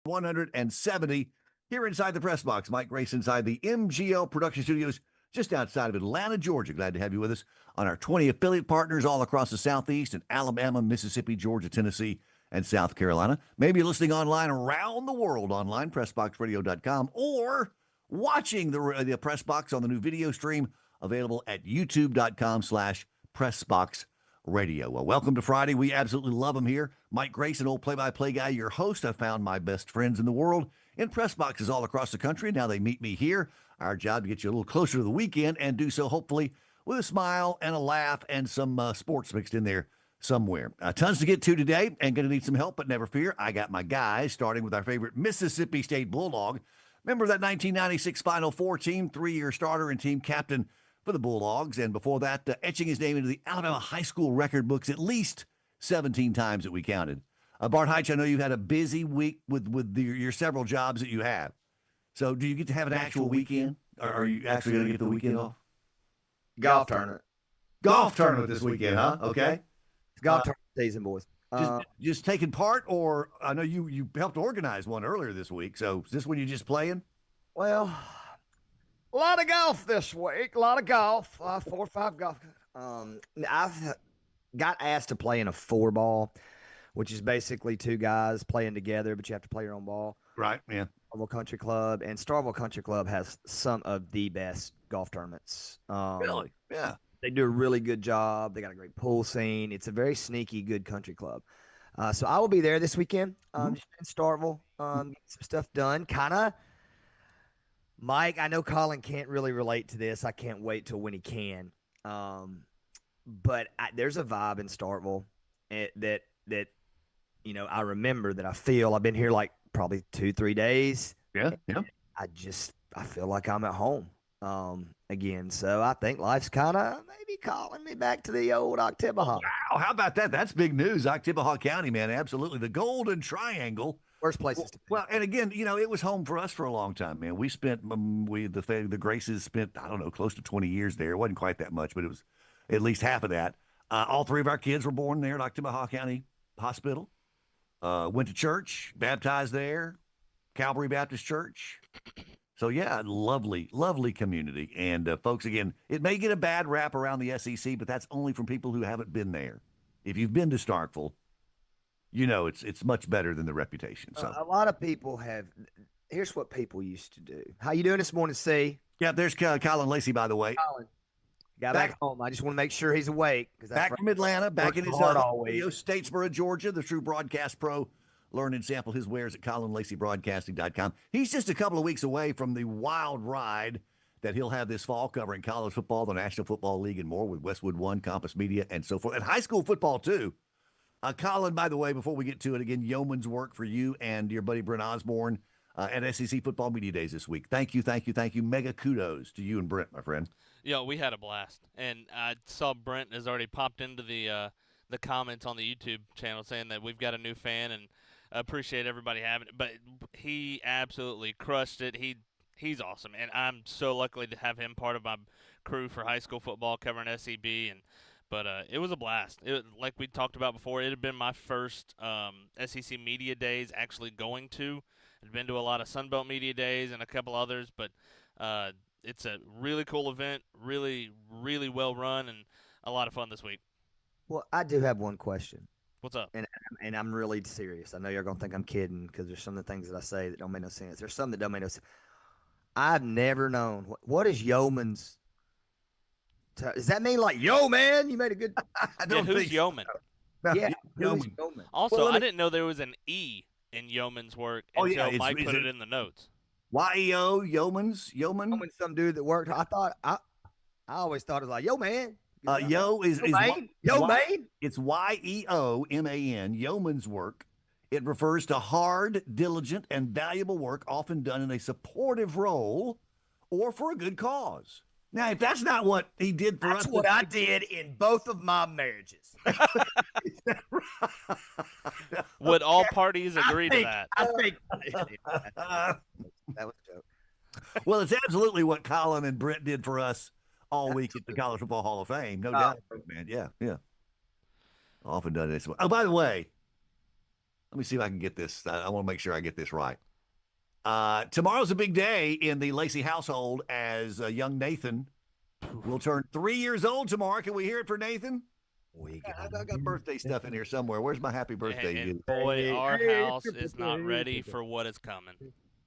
170 here inside the press box. Mike Grace inside the MGL production studios just outside of Atlanta, Georgia. Glad to have you with us on our 20 affiliate partners all across the Southeast in Alabama, Mississippi, Georgia, Tennessee, and South Carolina. Maybe you're listening online around the world online, PressBoxRadio.com, or watching the Press Box on the new video stream available at YouTube.com/PressBoxRadio. Well, welcome to Friday. We absolutely love them here. Mike Grace, an old play-by-play guy, your host. I found my best friends in the world in press boxes all across the country. Now they meet me here. Our job to get you a little closer to the weekend and do so hopefully with a smile and a laugh and some sports mixed in there somewhere. Tons to get to today and going to need some help, but never fear. I got my guys, starting with our favorite Mississippi State Bulldog. Member of that 1996 Final Four team, 3-year starter and team captain for the Bulldogs. And before that, etching his name into the Alabama high school record books at least 17 times that we counted. Bart Hyche, I know you've had a busy week with your several jobs that you have. So do you get to have an actual weekend? Or are you actually going to get the weekend off? Golf tournament. Golf tournament this weekend, huh? Okay. Golf tournament season, boys. Just taking part, or I know you helped organize one earlier this week. So is this when you're just playing? Well, a lot of golf this week. A lot of golf. 4 or 5 golf. I've got asked to play in a 4-ball, which is basically 2 guys playing together, but you have to play your own ball. Right, yeah. Starville Country Club, and Starville Country Club has some of the best golf tournaments. Really? Yeah. They do a really good job. They got a great pool scene. It's a very sneaky, good country club. So I will be there this weekend. Just in Starville, get some stuff done. Kind of, Mike, I know Colin can't really relate to this. I can't wait till when he can. But there's a vibe in Starville that I remember, that I feel. I've been here like probably 2-3 days. Yeah. I feel like I'm at home again. So I think life's kind of maybe calling me back to the old Octibaha. Wow, how about that? That's big news. Octibaha County, man, absolutely. The Golden Triangle. Worst places to be. Well, and again, it was home for us for a long time, man. We spent, the Graces spent, I don't know, close to 20 years there. It wasn't quite that much, but it was at least half of that. All 3 of our kids were born there at Octibaha County Hospital. Went to church, baptized there, Calvary Baptist Church. So, yeah, lovely, lovely community. And, folks, again, it may get a bad rap around the SEC, but that's only from people who haven't been there. If you've been to Starkville, it's much better than the reputation. So a lot of people have – here's what people used to do. How you doing this morning, C? Yeah, there's Colin Lacy, by the way. Colin. Got back home. I just want to make sure he's awake. Back from Atlanta, back in his radio, Statesboro, Georgia, the true broadcast pro. Learn and sample his wares at ColinLacyBroadcasting.com. He's just a couple of weeks away from the wild ride that he'll have this fall, covering college football, the National Football League, and more with Westwood One, Compass Media, and so forth. And high school football, too. Colin, by the way, before we get to it, again, yeoman's work for you and your buddy Brent Osborne at SEC Football Media Days this week. Thank you. Mega kudos to you and Brent, my friend. Yeah, we had a blast. And I saw Brent has already popped into the comments on the YouTube channel saying that we've got a new fan, and I appreciate everybody having it. But he absolutely crushed it. He's awesome, and I'm so lucky to have him part of my crew for high school football covering SEB. But it was a blast. Like we talked about before, it had been my first SEC Media Days actually going to. I'd been to a lot of Sunbelt Media Days and a couple others, but it's a really cool event, really, really well run, and a lot of fun this week. Well, I do have one question. What's up? And I'm really serious. I know you're going to think I'm kidding because there's some of the things that I say that don't make no sense. There's some that don't make no sense. I've never known. What is yeoman's? Does that mean like, yo, man, you made a good – I don't think who's yeoman? No, yeah, yeoman. Also, I didn't know there was an E in yeoman's work until Mike put it in the notes. Y-E-O, yeoman. Yeoman's some dude that worked. I always thought it was like, yo, man. Yo man. It's Y-E-O-M-A-N, yeoman's work. It refers to hard, diligent, and valuable work often done in a supportive role or for a good cause. Now, if that's not what he did for us. That's what I did in both of my marriages. Is that right? Would all parties agree to that? I think that was a joke. Well, it's absolutely what Colin and Brent did for us all week at the College Football Hall of Fame. No doubt, man. Yeah. Often done this. Oh, by the way, Let me see if I can get this. I want to make sure I get this right. Tomorrow's a big day in the Lacy household as young Nathan will turn 3 years old tomorrow. Can we hear it for Nathan? I got birthday stuff in here somewhere. Where's my happy birthday? And boy, our house is not ready for what is coming.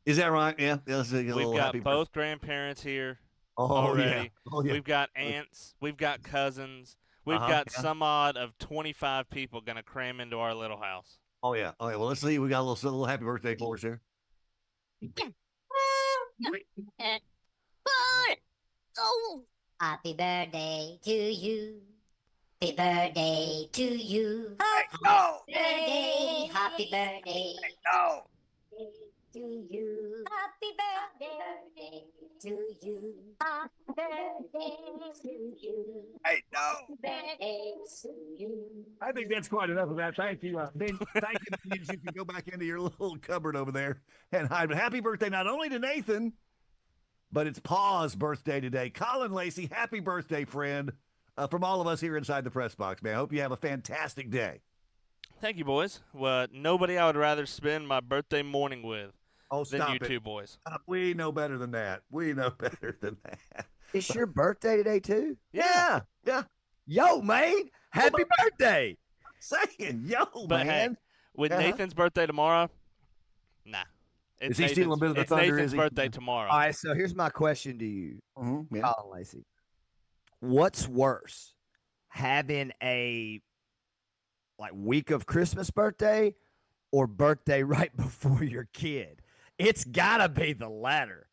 Is that right? Yeah. Let's get a We've little got happy both grandparents here Oh, already. yeah. Oh, yeah. We've got aunts. We've got cousins. We've got some odd of 25 people going to cram into our little house. Oh, yeah. Oh, yeah. Well, let's see. We got a little happy birthday for us here. Oh, happy birthday to you. Happy birthday to you. Happy birthday to you. Happy birthday to you. Happy birthday to you. Hey, no. Happy birthday to you. I think that's quite enough of that. Thank you. Ben, thank you. That means you can go back into your little cupboard over there and hide. But happy birthday not only to Nathan, but it's Pa's birthday today. Colin Lacy, happy birthday, friend. From all of us here inside the press box, man. I hope you have a fantastic day. Thank you, boys. Well, nobody I would rather spend my birthday morning with than you two boys. We know better than that. We know better than that. It's your birthday today, too? Yeah. Yo, man. Happy birthday. Saying, yo, But man. hey, with Nathan's birthday tomorrow, nah. Is he stealing a bit of the it's thunder? Nathan's Is he? birthday tomorrow. All right, so here's my question to you, Yeah. Colin Lacy. What's worse, having a week of Christmas birthday or birthday right before your kid? It's gotta be the latter.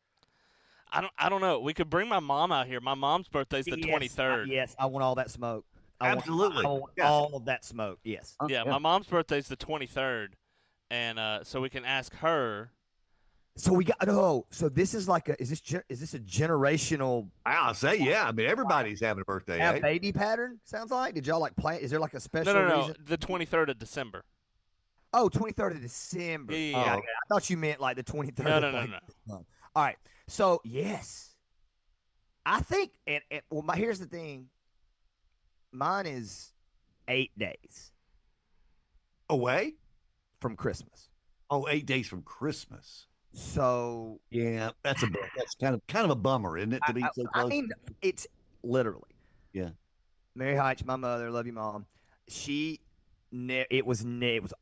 I don't know. We could bring my mom out here. My mom's birthday's the 23rd. Yes, I want all that smoke. Absolutely. I want all of that smoke. Yes. Yeah, my mom's birthday's the 23rd, and so we can ask her. So we got So this is like is this a generational? I'll say yeah. I mean everybody's having a birthday. Eh? Baby pattern sounds like. Did y'all plan? Is there like a special No. reason? The 23rd of December. Oh, 23rd of December. Yeah. I thought you meant like the 23rd. No. All right. So yes, I think, and here's the thing. Mine is 8 days Away? from Christmas. Oh, 8 days from Christmas. So yeah, that's kind of a bummer, isn't it? To be so close. I mean, it's literally. Yeah. Mary Hyche, my mother, love you, Mom. It was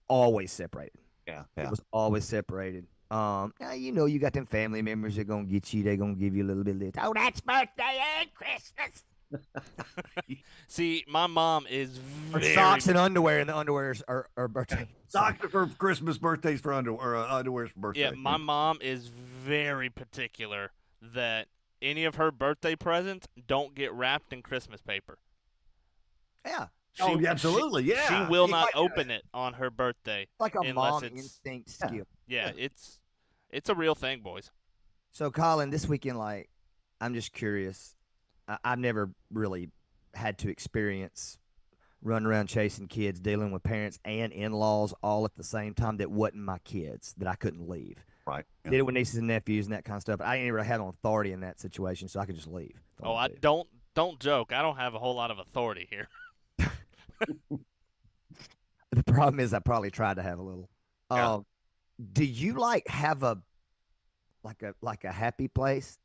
always separated. Yeah. It was always separated. Now, you got them family members that are gonna get you. They're gonna give you a little bit of this. Oh, that's birthday and Christmas. See, my mom is Socks and underwear, and the underwears are birthday. Socks are for Christmas, birthdays for underwear's for birthday. Yeah, my mom is very particular that any of her birthday presents don't get wrapped in Christmas paper. Yeah. Absolutely. Yeah. She will not open it on her birthday. Like a unless mom it's- instinct skill. Yeah, it's a real thing, boys. So, Colin, this weekend, I'm just curious. I've never really had to experience running around chasing kids, dealing with parents and in-laws all at the same time that wasn't my kids, that I couldn't leave. Right. Yeah. Did it with nieces and nephews and that kind of stuff. But I ain't ever had no authority in that situation, so I could just leave. Oh, I don't joke. I don't have a whole lot of authority here. The problem is I probably tried to have a little. Yeah. Do you have a happy place?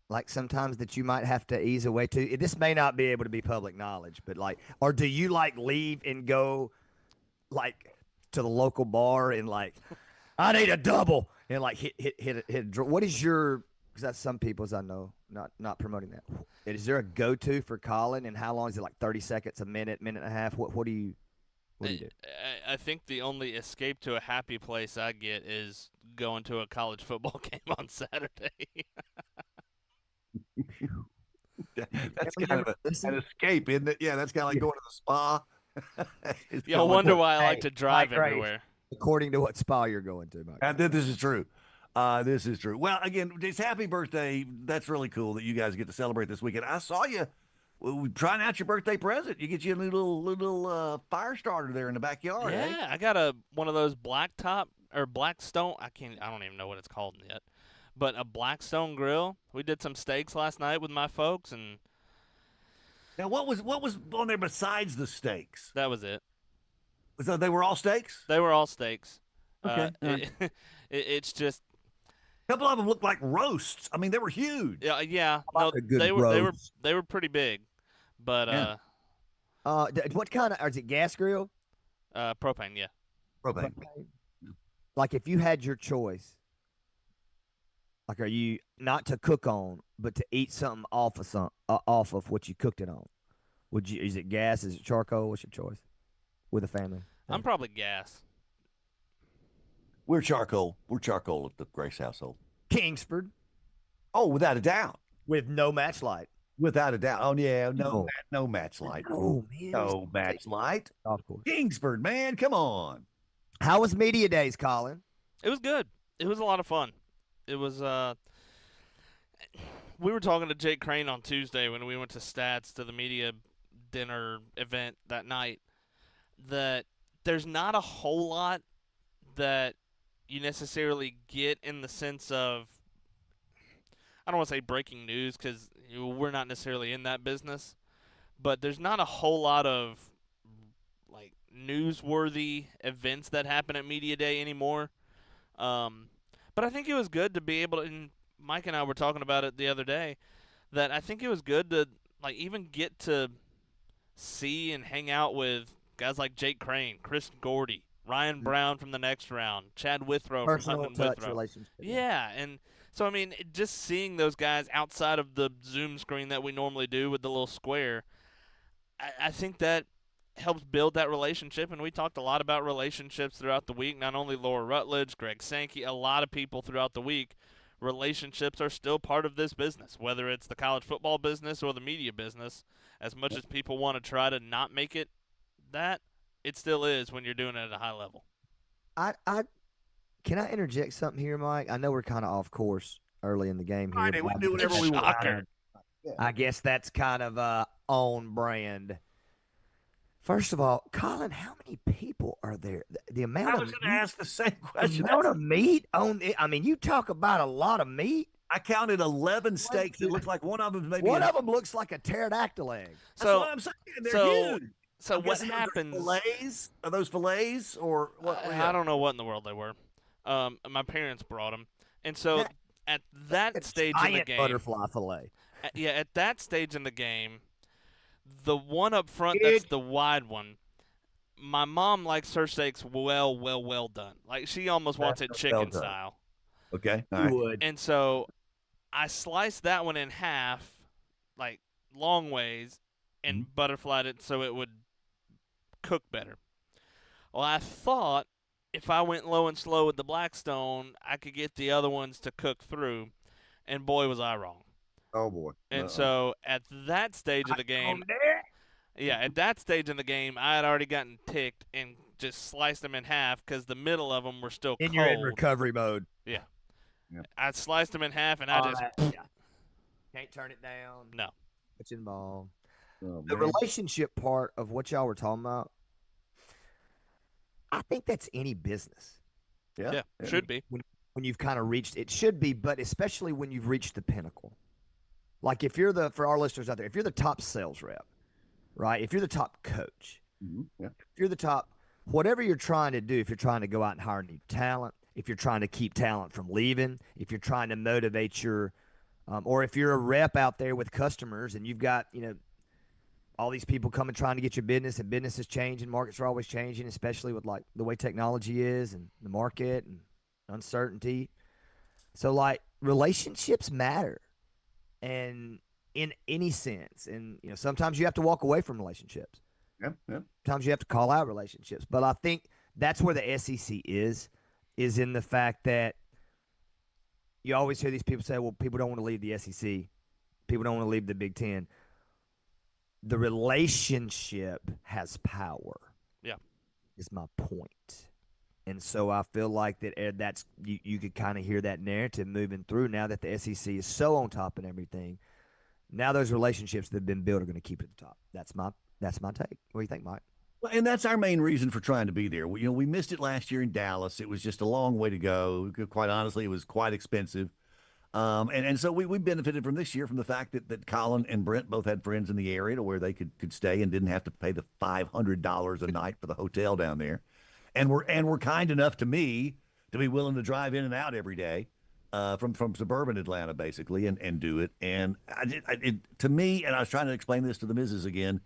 Like sometimes that you might have to ease away to. This may not be able to be public knowledge, but or do you leave and go to the local bar and I need a double and hit a draw? What is your? Because that's some people's I know. Not promoting that. Is there a go-to for Colin, and how long is it? 30 seconds, a minute, minute and a half? What do you do? I think the only escape to a happy place I get is going to a college football game on Saturday. That's kind of an escape, isn't it? Yeah, that's kind of like going to the spa. I wonder why I like Hey, to drive Mike Grace. everywhere. According to what spa you're going to, Mike. This is true. This is true. Well, again, it's happy birthday. That's really cool that you guys get to celebrate this weekend. I saw you trying out your birthday present. You get you a little fire starter there in the backyard. Yeah, Eh? I got one of those Blackstone. I don't even know what it's called yet. But a Blackstone grill. We did some steaks last night with my folks, and Now, what was on there besides the steaks? that was it. So they were all steaks? They were all steaks. Okay. All right. It's just A couple of them looked like roasts. I mean, they were huge. yeah. How No, about a good they were roast? pretty big, but Yeah. What kind of? Is it gas grill? propane, yeah. Propane. Like if you had your choice, like are you not to cook on, but to eat something off of what you cooked it on? Would you? Is it gas? Is it charcoal? What's your choice with a family? I'm probably gas. We're charcoal. We're charcoal at the Grace household. Kingsford Oh, without a doubt. with no match light. Without a doubt. Oh, yeah. No. No match light. Oh man, No match light. golf course. Kingsford, man. Come on. How was media days, Colin? It was good. It was a lot of fun. It was we were talking to Jake Crane on Tuesday when we went to Stats to the media dinner event that night that there's not a whole lot that you necessarily get in the sense of I don't want to say breaking news because we're not necessarily in that business, but there's not a whole lot of like newsworthy events that happen at media day anymore. But I think it was good to be able to. And Mike and I were talking about it the other day. That I think it was good to like even get to see and hang out with guys like Jake Crane, Chris Gordy, Ryan Brown from the next round, Chad Withrow from Personal Hunting touch Withrow. relationship. Yeah, and so I mean, just seeing those guys outside of the Zoom screen that we normally do with the little square, I think that helps build that relationship. And we talked a lot about relationships throughout the week. Not only Laura Rutledge, Greg Sankey, a lot of people throughout the week. Relationships are still part of this business, whether it's the college football business or the media business. As much as people want to try to not make it that, it still is when you're doing it at a high level. I can I interject something here, Mike? I know we're kind of off course early in the game here. Friday, we but can do whatever we want. Shocker. I guess that's kind of on brand. First of all, Colin, how many people are there? The amount I of was going to meat, ask the same the question. amount of meat on it. I mean, you talk about a lot of meat. I counted 11 steaks. It looks like one of them maybe. One of them looks like a pterodactyl egg. That's So, what I'm saying. They're so, huge. so I'm what guessing those are happens? Fillets? Are those fillets or what? I don't know what in the world they were. My parents brought them, and so at that stage in the Giant game, butterfly fillet. at that stage in the game, the one up front that's the wide one. My mom likes her steaks well done. Like she almost wants it That's chicken well done. style. Okay. All You right. would. And so I sliced that one in half, like long ways, and butterflied it so it would cook better. Well, I thought if I went low and slow with the Blackstone, I could get the other ones to cook through, and boy, was I wrong. Oh, boy. And so at that stage of the game, at that stage in the game, I had already gotten ticked and just sliced them in half because the middle of them were still And cold. you're in recovery mode. Yeah. Yep. I sliced them in half, and I just can't turn it down. no. What's involved? Oh, The man. relationship part of what y'all were talking about, I think that's any business. Yeah, should be. When you've kind of reached it should be, but especially when you've reached the pinnacle. Like if you're for our listeners out there, if you're the top sales rep, right? If you're the top coach, Yeah. if you're the top, whatever you're trying to do, if you're trying to go out and hire new talent, if you're trying to keep talent from leaving, if you're trying to motivate your, or if you're a rep out there with customers and you've got, all these people coming trying to get your business, and business is changing, markets are always changing, especially with like the way technology is and the market and uncertainty. So like relationships matter, and in any sense, and sometimes you have to walk away from relationships. Yeah. Sometimes you have to call out relationships. But I think that's where the SEC is in the fact that you always hear these people say, well, people don't want to leave the SEC. People don't want to leave the Big Ten. The relationship has power. Yeah. Is my point. And so I feel like that's you could kind of hear that narrative moving through now that the SEC is so on top of everything. Now those relationships that have been built are going to keep it at the top. That's my take. What do you think, Mike? Well, and that's our main reason for trying to be there. We missed it last year in Dallas. It was just a long way to go. Quite honestly, it was quite expensive. And so we benefited from this year from the fact that Colin and Brent both had friends in the area to where they could stay and didn't have to pay the $500 a night for the hotel down there. and we're kind enough to me to be willing to drive in and out every day from suburban Atlanta, basically, and do it. And to me, and I was trying to explain this to the missus again.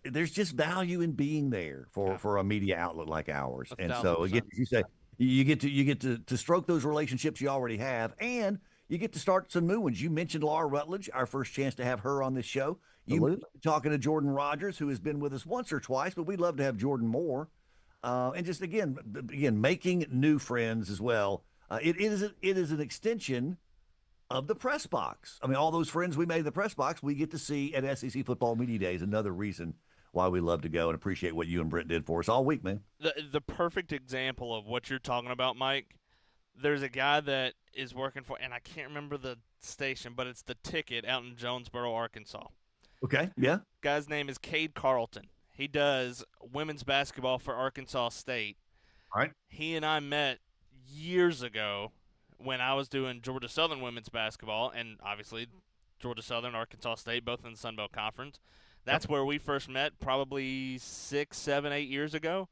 There's just value in being there Yeah. for a media outlet like ours. And so again, 1,000%. as you say, you get to stroke those relationships you already have, and you get to start some new ones. You mentioned Laura Rutledge, our first chance to have her on this show. You Absolutely. mentioned talking to Jordan Rogers, who has been with us once or twice, but we'd love to have Jordan more. And just again, making new friends as well. It is an extension of the press box. I mean, all those friends we made in the press box, we get to see at SEC Football Media Days. Another reason why we love to go and appreciate what you and Brent did for us all week, man. The perfect example of what you're talking about, Mike. There's a guy that is working for, and I can't remember the station, but it's the Ticket out in Jonesboro, Arkansas. Okay, yeah. Guy's name is Cade Carlton. He does women's basketball for Arkansas State. All right. He and I met years ago when I was doing Georgia Southern women's basketball, and obviously Georgia Southern, Arkansas State, both in the Sun Belt Conference. That's where we first met, probably 6, 7, 8 years ago.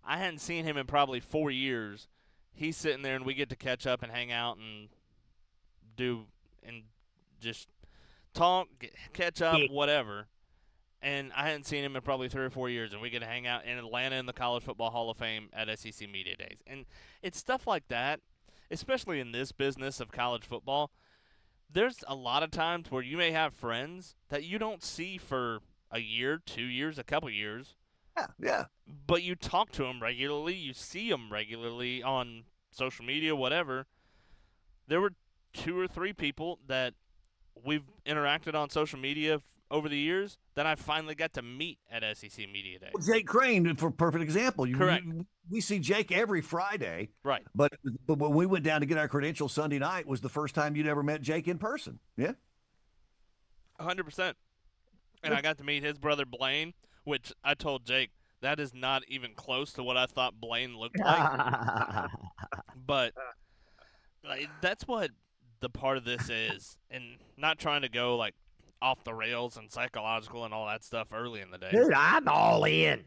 I hadn't seen him in probably 4 years. He's sitting there, and we get to catch up and hang out and just talk, catch up, whatever. And I hadn't seen him in probably 3 or 4 years, and we get to hang out in Atlanta in the College Football Hall of Fame at SEC Media Days. And it's stuff like that, especially in this business of college football. There's a lot of times where you may have friends that you don't see for a year, 2 years, a couple years, Yeah. but you talk to them regularly, you see them regularly on social media, whatever. There were 2 or 3 people that we've interacted on social media over the years that I finally got to meet at SEC Media Days. Well, Jake Crane, for a perfect example. Correct. We see Jake every Friday. Right. But when we went down to get our credentials Sunday night was the first time you'd ever met Jake in person. Yeah. 100%. And I got to meet his brother Blaine, which I told Jake that is not even close to what I thought Blaine looked like. But that's what the part of this is, and not trying to go like off the rails and psychological and all that stuff early in the day. Dude, I'm all in.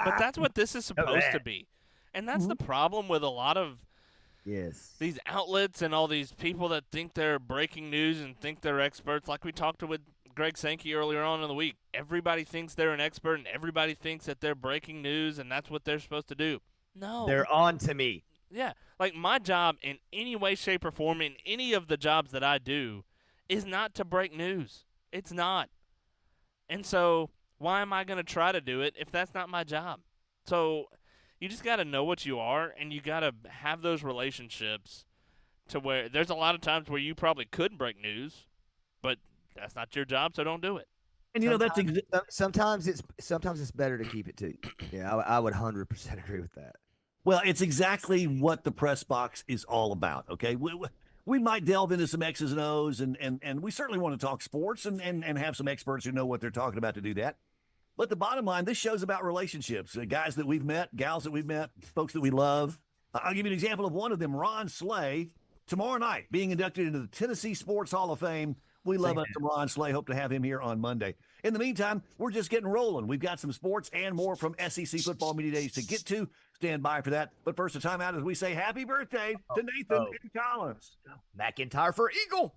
But that's what this is supposed to be. And that's the problem with a lot of these outlets and all these people that think they're breaking news and think they're experts. Like we talked with Greg Sankey earlier on in the week. Everybody thinks they're an expert, and everybody thinks that they're breaking news, and that's what they're supposed to do. No. They're on to me. Yeah. Like my job in any way, shape, or form, in any of the jobs that I do, is not to break news. It's not. And so why am I going to try to do it if that's not my job? So you just got to know what you are, and you got to have those relationships to where there's a lot of times where you probably could break news, but that's not your job, so don't do it. And you know that's Sometimes it's better to keep it to you. Yeah, I would 100% agree with that. well, it's exactly what the press box is all about. Okay, we might delve into some X's and O's, and we certainly want to talk sports and have some experts who know what they're talking about to do that. But the bottom line, this show's about relationships. Guys that we've met, gals that we've met, folks that we love. I'll give you an example of one of them, Ron Slay, tomorrow night being inducted into the Tennessee Sports Hall of Fame. We love us some Ron Slay. Hope to have him here on Monday. In the meantime, we're just getting rolling. We've got some sports and more from SEC Football Media Days to get to. Stand by for that. But first, a timeout as we say happy birthday to Nathan and Collins. McIntyre for Eagle.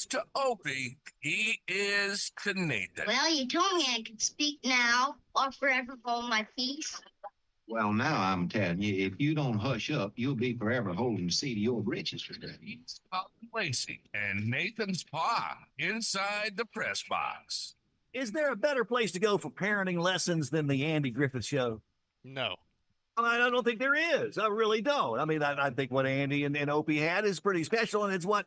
is to Opie, E is to Nathan. Well, you told me I could speak now or forever hold my peace. Well, now I'm telling you, if you don't hush up, you'll be forever holding the seat of your britches today. It's Colin Lacy and Nathan's Pa inside the press box. Is there a better place to go for parenting lessons than the Andy Griffith Show? No. I don't think there is. I really don't. I mean, I think what Andy and Opie had is pretty special, and it's what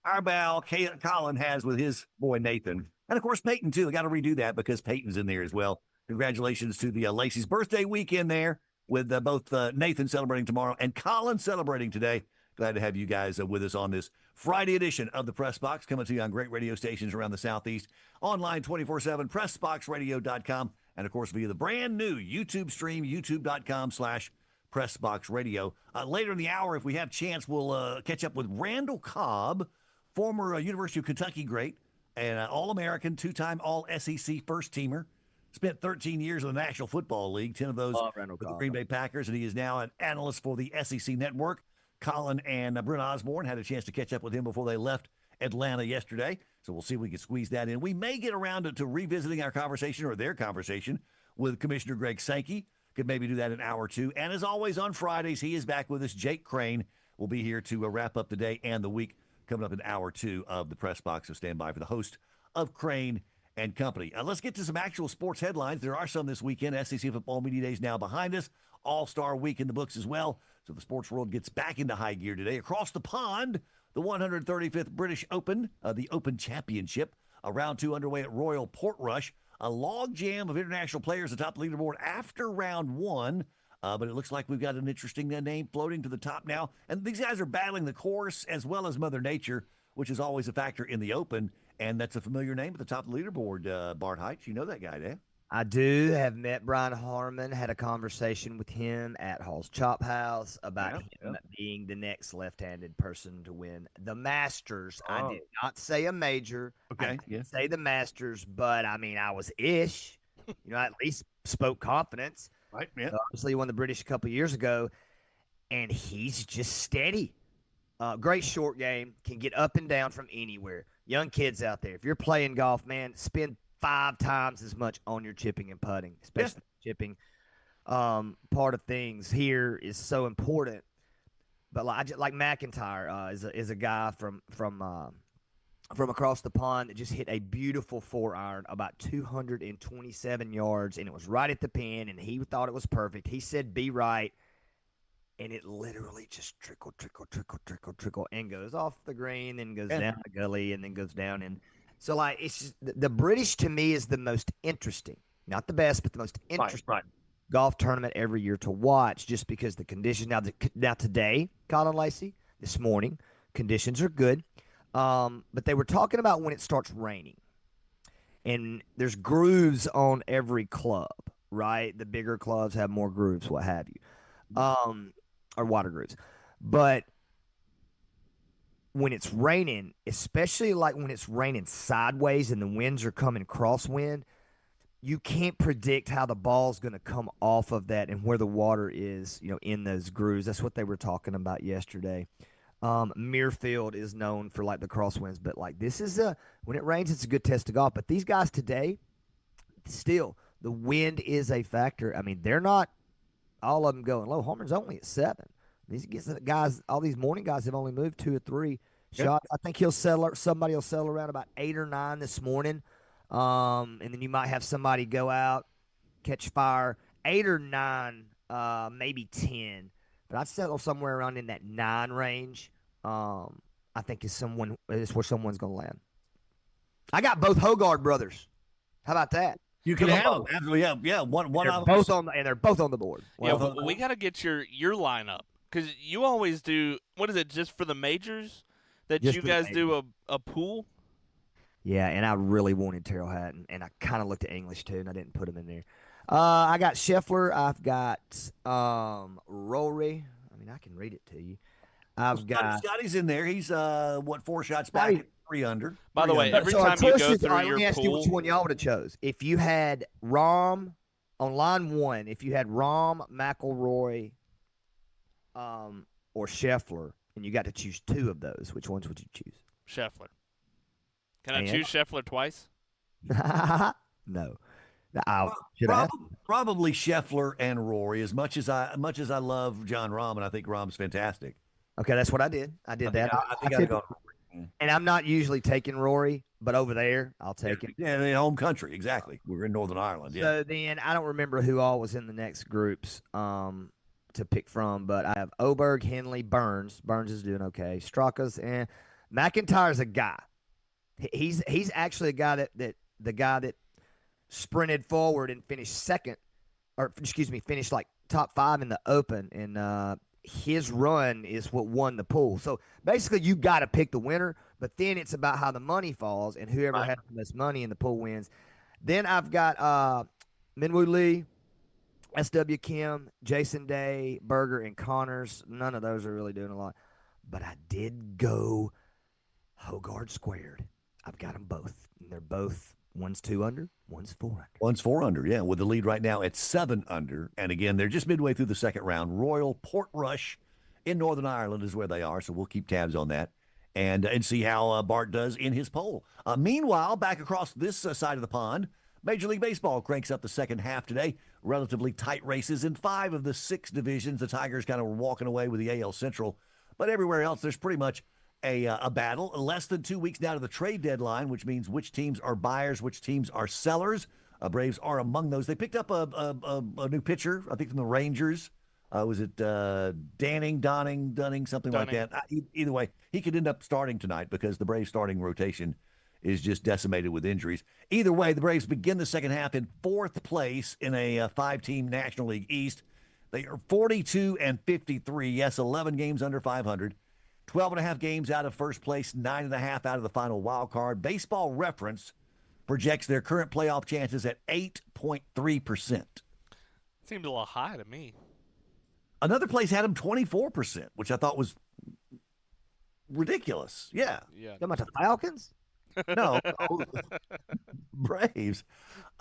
our pal Colin has with his boy Nathan. And, of course, Peyton, too. I got to redo that because Peyton's in there as well. Congratulations to the Lacey's birthday weekend there with both Nathan celebrating tomorrow and Colin celebrating today. Glad to have you guys with us on this Friday edition of the Press Box, coming to you on great radio stations around the Southeast, online 24/7, PressBoxRadio.com, and, of course, via the brand new YouTube stream, youtube.com/PressBoxRadio. Later in the hour, if we have chance, we'll catch up with Randall Cobb, former University of Kentucky great, and All-American, two-time All-SEC first-teamer. Spent 13 years in the National Football League, 10 of those with the Green Bay Packers, and he is now an analyst for the SEC Network. Colin and Brent Osborne had a chance to catch up with him before they left Atlanta yesterday, so we'll see if we can squeeze that in. We may get around to revisiting our conversation or their conversation with Commissioner Greg Sankey. Could maybe do that in an hour or two. And as always on Fridays, he is back with us. Jake Crane will be here to wrap up the day and the week coming up in hour two of the Press Box, so stand by for the host of Crane and Company. Let's get to some actual sports headlines. There are some this weekend. SEC Football Media Days now behind us. All-Star Week in the books as well. So the sports world gets back into high gear today. Across the pond, the 135th British Open, the Open Championship, round two underway at Royal Portrush. A log jam of international players atop the leaderboard after round one. But it looks like we've got an interesting name floating to the top now. And these guys are battling the course as well as Mother Nature, which is always a factor in the Open. And that's a familiar name at the top of the leaderboard, Bart Hyche. You know that guy, Dan? I do have met Brian Harmon, had a conversation with him at Hall's Chop House about him being the next left-handed person to win the Masters. I did not say a major. Okay. I didn't say the Masters, but I mean, I was ish. I at least spoke confidence. Right, yeah. So obviously, he won the British a couple of years ago, and he's just steady. Great short game, can get up and down from anywhere. Young kids out there, if you're playing golf, man, spend 5 times as much on your chipping and putting, especially chipping. Part of things here is so important. But like McIntyre is a guy from across the pond that just hit a beautiful 4-iron about 227 yards, and it was right at the pin, and he thought it was perfect. He said, "Be right." And it literally just trickle, and goes off the green, then goes down the gully, and then goes down. And so, it's just, the British, to me, is the most interesting. Not the best, but the most interesting golf tournament every year to watch, just because the conditions. Now today, Colin Lacy, this morning, conditions are good. But they were talking about when it starts raining. And there's grooves on every club, right? The bigger clubs have more grooves, what have you. Or water grooves. But when it's raining, especially like when it's raining sideways and the winds are coming crosswind, you can't predict how the ball's going to come off of that and where the water is, in those grooves. That's what they were talking about yesterday. Muirfield is known for the crosswinds, but this is when it rains, it's a good test of golf. But these guys today, still, the wind is a factor. I mean, they're not all of them going low. Homer's only at 7. These guys, all these morning guys have only moved 2 or 3 shots. I think somebody will settle around about 8 or 9 this morning. And then you might have somebody go out, catch fire, 8 or 9, maybe 10. But I'd settle somewhere around in that 9 range. I think is where someone's going to land. I got both Hogard brothers. How about that? You can have them. Absolutely, yeah. One they're both on the board. We got to get your lineup because you always do. What is it? Just for the majors that you guys do a pool? Yeah, and I really wanted Terrell Hatton, and I kind of looked at English too, and I didn't put him in there. I got Scheffler. I've got Rory. I mean, I can read it to you. Scotty's in there. He's 4 shots back, 3 under. By the way, every time you go through your let me ask you pool, which one y'all would have chose. If you had Rahm on line 1, if you had Rahm, McIlroy, or Scheffler, and you got to choose 2 of those, which ones would you choose? Scheffler. Can I And- choose Scheffler twice? No. Should I? Probably Scheffler and Rory. As much as I love John Rahm, and I think Rahm's fantastic. Okay, that's what I did. I did that. I think I'd took- go Rory. and I'm not usually taking Rory, but over there, I'll take him. Yeah, in home country, exactly. We're in Northern Ireland. Yeah. So then I don't remember who all was in the next groups to pick from, but I have Oberg, Henley, Burns. Burns is doing okay. Straka's and McIntyre's a guy. He's actually a guy that sprinted forward and finished second, or excuse me, finished like top 5 in the Open, and his run is what won the pool. So basically, you got to pick the winner, but then it's about how the money falls, and whoever has the most money in the pool wins. Then I've got Minwoo Lee, SW Kim, Jason Day, Berger, and Connors. None of those are really doing a lot, but I did go Hogard squared. I've got them both. And they're both, one's 2 under, one's 4 under. One's 4 under, yeah, with the lead right now at 7 under. And again, they're just midway through the second round. Royal Portrush in Northern Ireland is where they are, so we'll keep tabs on that and see how Bart does in his poll. Meanwhile, back across this side of the pond, Major League Baseball cranks up the second half today. Relatively tight races in 5 of the 6 divisions. The Tigers kind of walking away with the AL Central, but everywhere else, there's pretty much a battle. Less than 2 weeks now to the trade deadline, which means which teams are buyers, which teams are sellers. Braves are among those. They picked up a new pitcher, I think, from the Rangers. Was it Dunning, something like that? Either way, he could end up starting tonight because the Braves starting rotation is just decimated with injuries. Either way, the Braves begin the second half in 4th place in a 5-team National League East. They are 42-53. Yes, 11 games under 500. 12.5 games out of first place, 9.5 out of the final wild card. Baseball Reference projects their current playoff chances at 8.3%. Seemed a little high to me. Another place had them 24%, which I thought was ridiculous. Yeah. Yeah. You about the Falcons? No. Braves.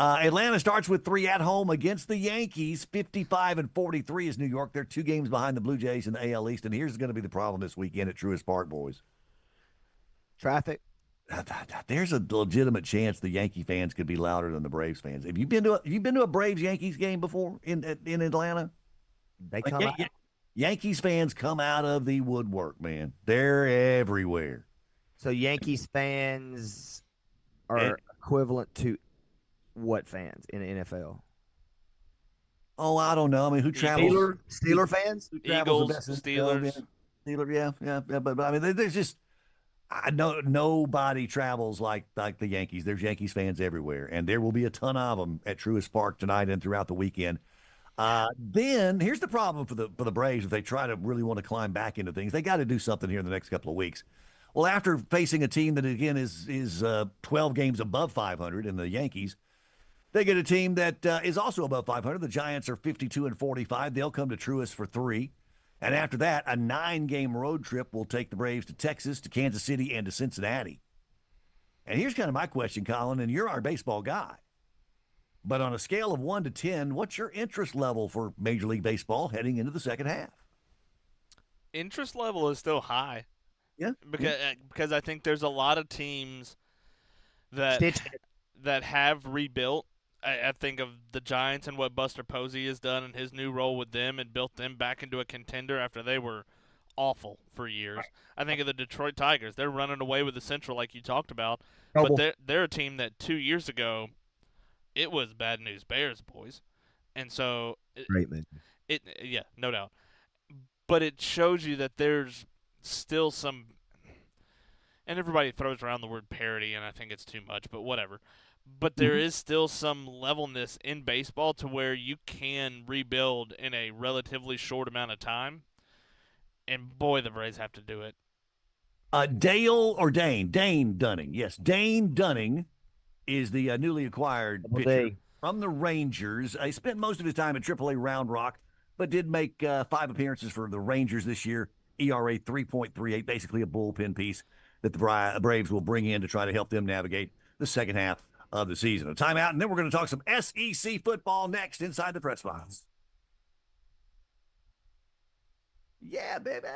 Atlanta starts with 3 at home against the Yankees. 55-43 is New York. They're 2 games behind the Blue Jays in the AL East. And here's going to be the problem this weekend at Truist Park, boys. Traffic. There's a legitimate chance the Yankee fans could be louder than the Braves fans. Have you been to a Braves Yankees game before in Atlanta? They come out. Yankees fans come out of the woodwork, man. They're everywhere. So Yankees fans are equivalent to what fans in the NFL? Oh, I don't know. I mean, who travels? Steeler fans? Who travels Eagles, the best? Steelers. Steelers, yeah. But I mean, there's just I know nobody travels like the Yankees. There's Yankees fans everywhere, and there will be a ton of them at Truist Park tonight and throughout the weekend. Then here's the problem for the Braves if they try to really want to climb back into things. They got to do something here in the next couple of weeks. Well, after facing a team that again is 12 games above 500 in the Yankees, they get a team that is also above 500. The Giants are 52-45. They'll come to Truist for 3. And after that, a 9-game road trip will take the Braves to Texas, to Kansas City, and to Cincinnati. And here's kind of my question, Colin, and you're our baseball guy. But on a scale of 1 to 10, what's your interest level for Major League Baseball heading into the second half? Interest level is still high. Yeah. Because I think there's a lot of teams that have rebuilt. I think of the Giants and what Buster Posey has done in his new role with them and built them back into a contender after they were awful for years. I think of the Detroit Tigers. They're running away with the Central like you talked about. But they're a team that 2 years ago, it was bad news bears, boys. And so Great man. Yeah, no doubt. But it shows you that there's still some, and everybody throws around the word parity, and I think it's too much, but whatever. But there is still some levelness in baseball to where you can rebuild in a relatively short amount of time. And boy, the Braves have to do it. Dane Dunning. Yes, Dane Dunning is the newly acquired pitcher from the Rangers. He spent most of his time at AAA Round Rock, but did make 5 appearances for the Rangers this year. ERA 3.38, basically a bullpen piece that the Braves will bring in to try to help them navigate the second half of the season. A timeout, and then we're going to talk some SEC football next inside the press box. Yeah, baby.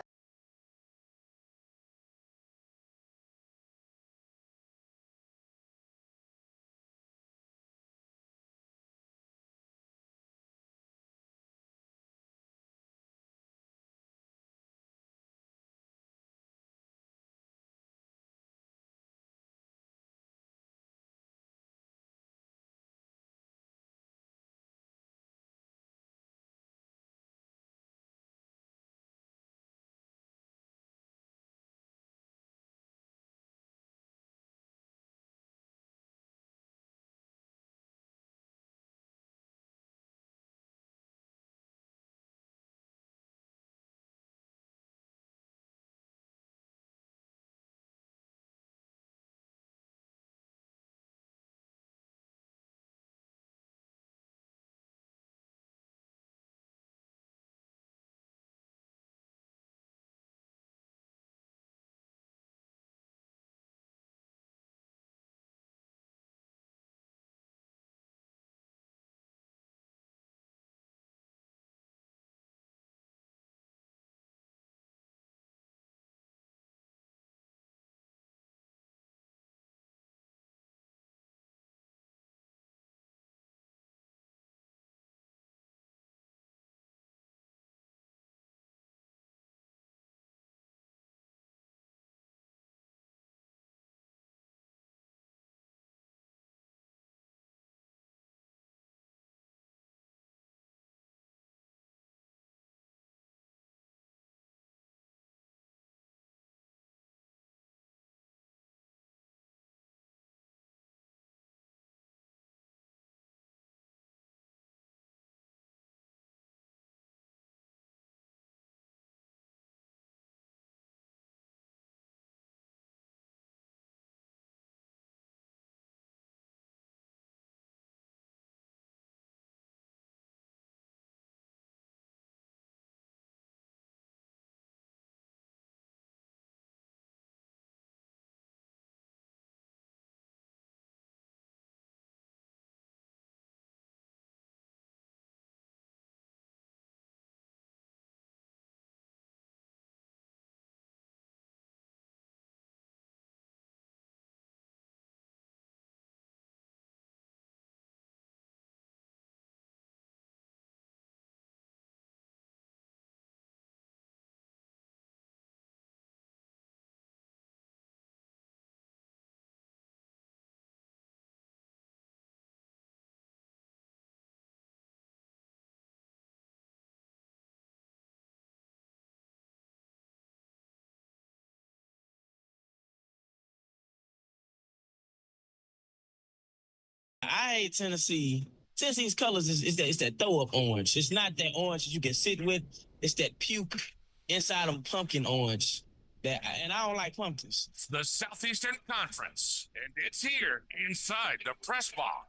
I hate Tennessee. Tennessee's colors is that throw up orange. It's not that orange that you can sit with. It's that puke inside of pumpkin orange. And I don't like pumpkins. It's the Southeastern Conference, and it's here inside the press box.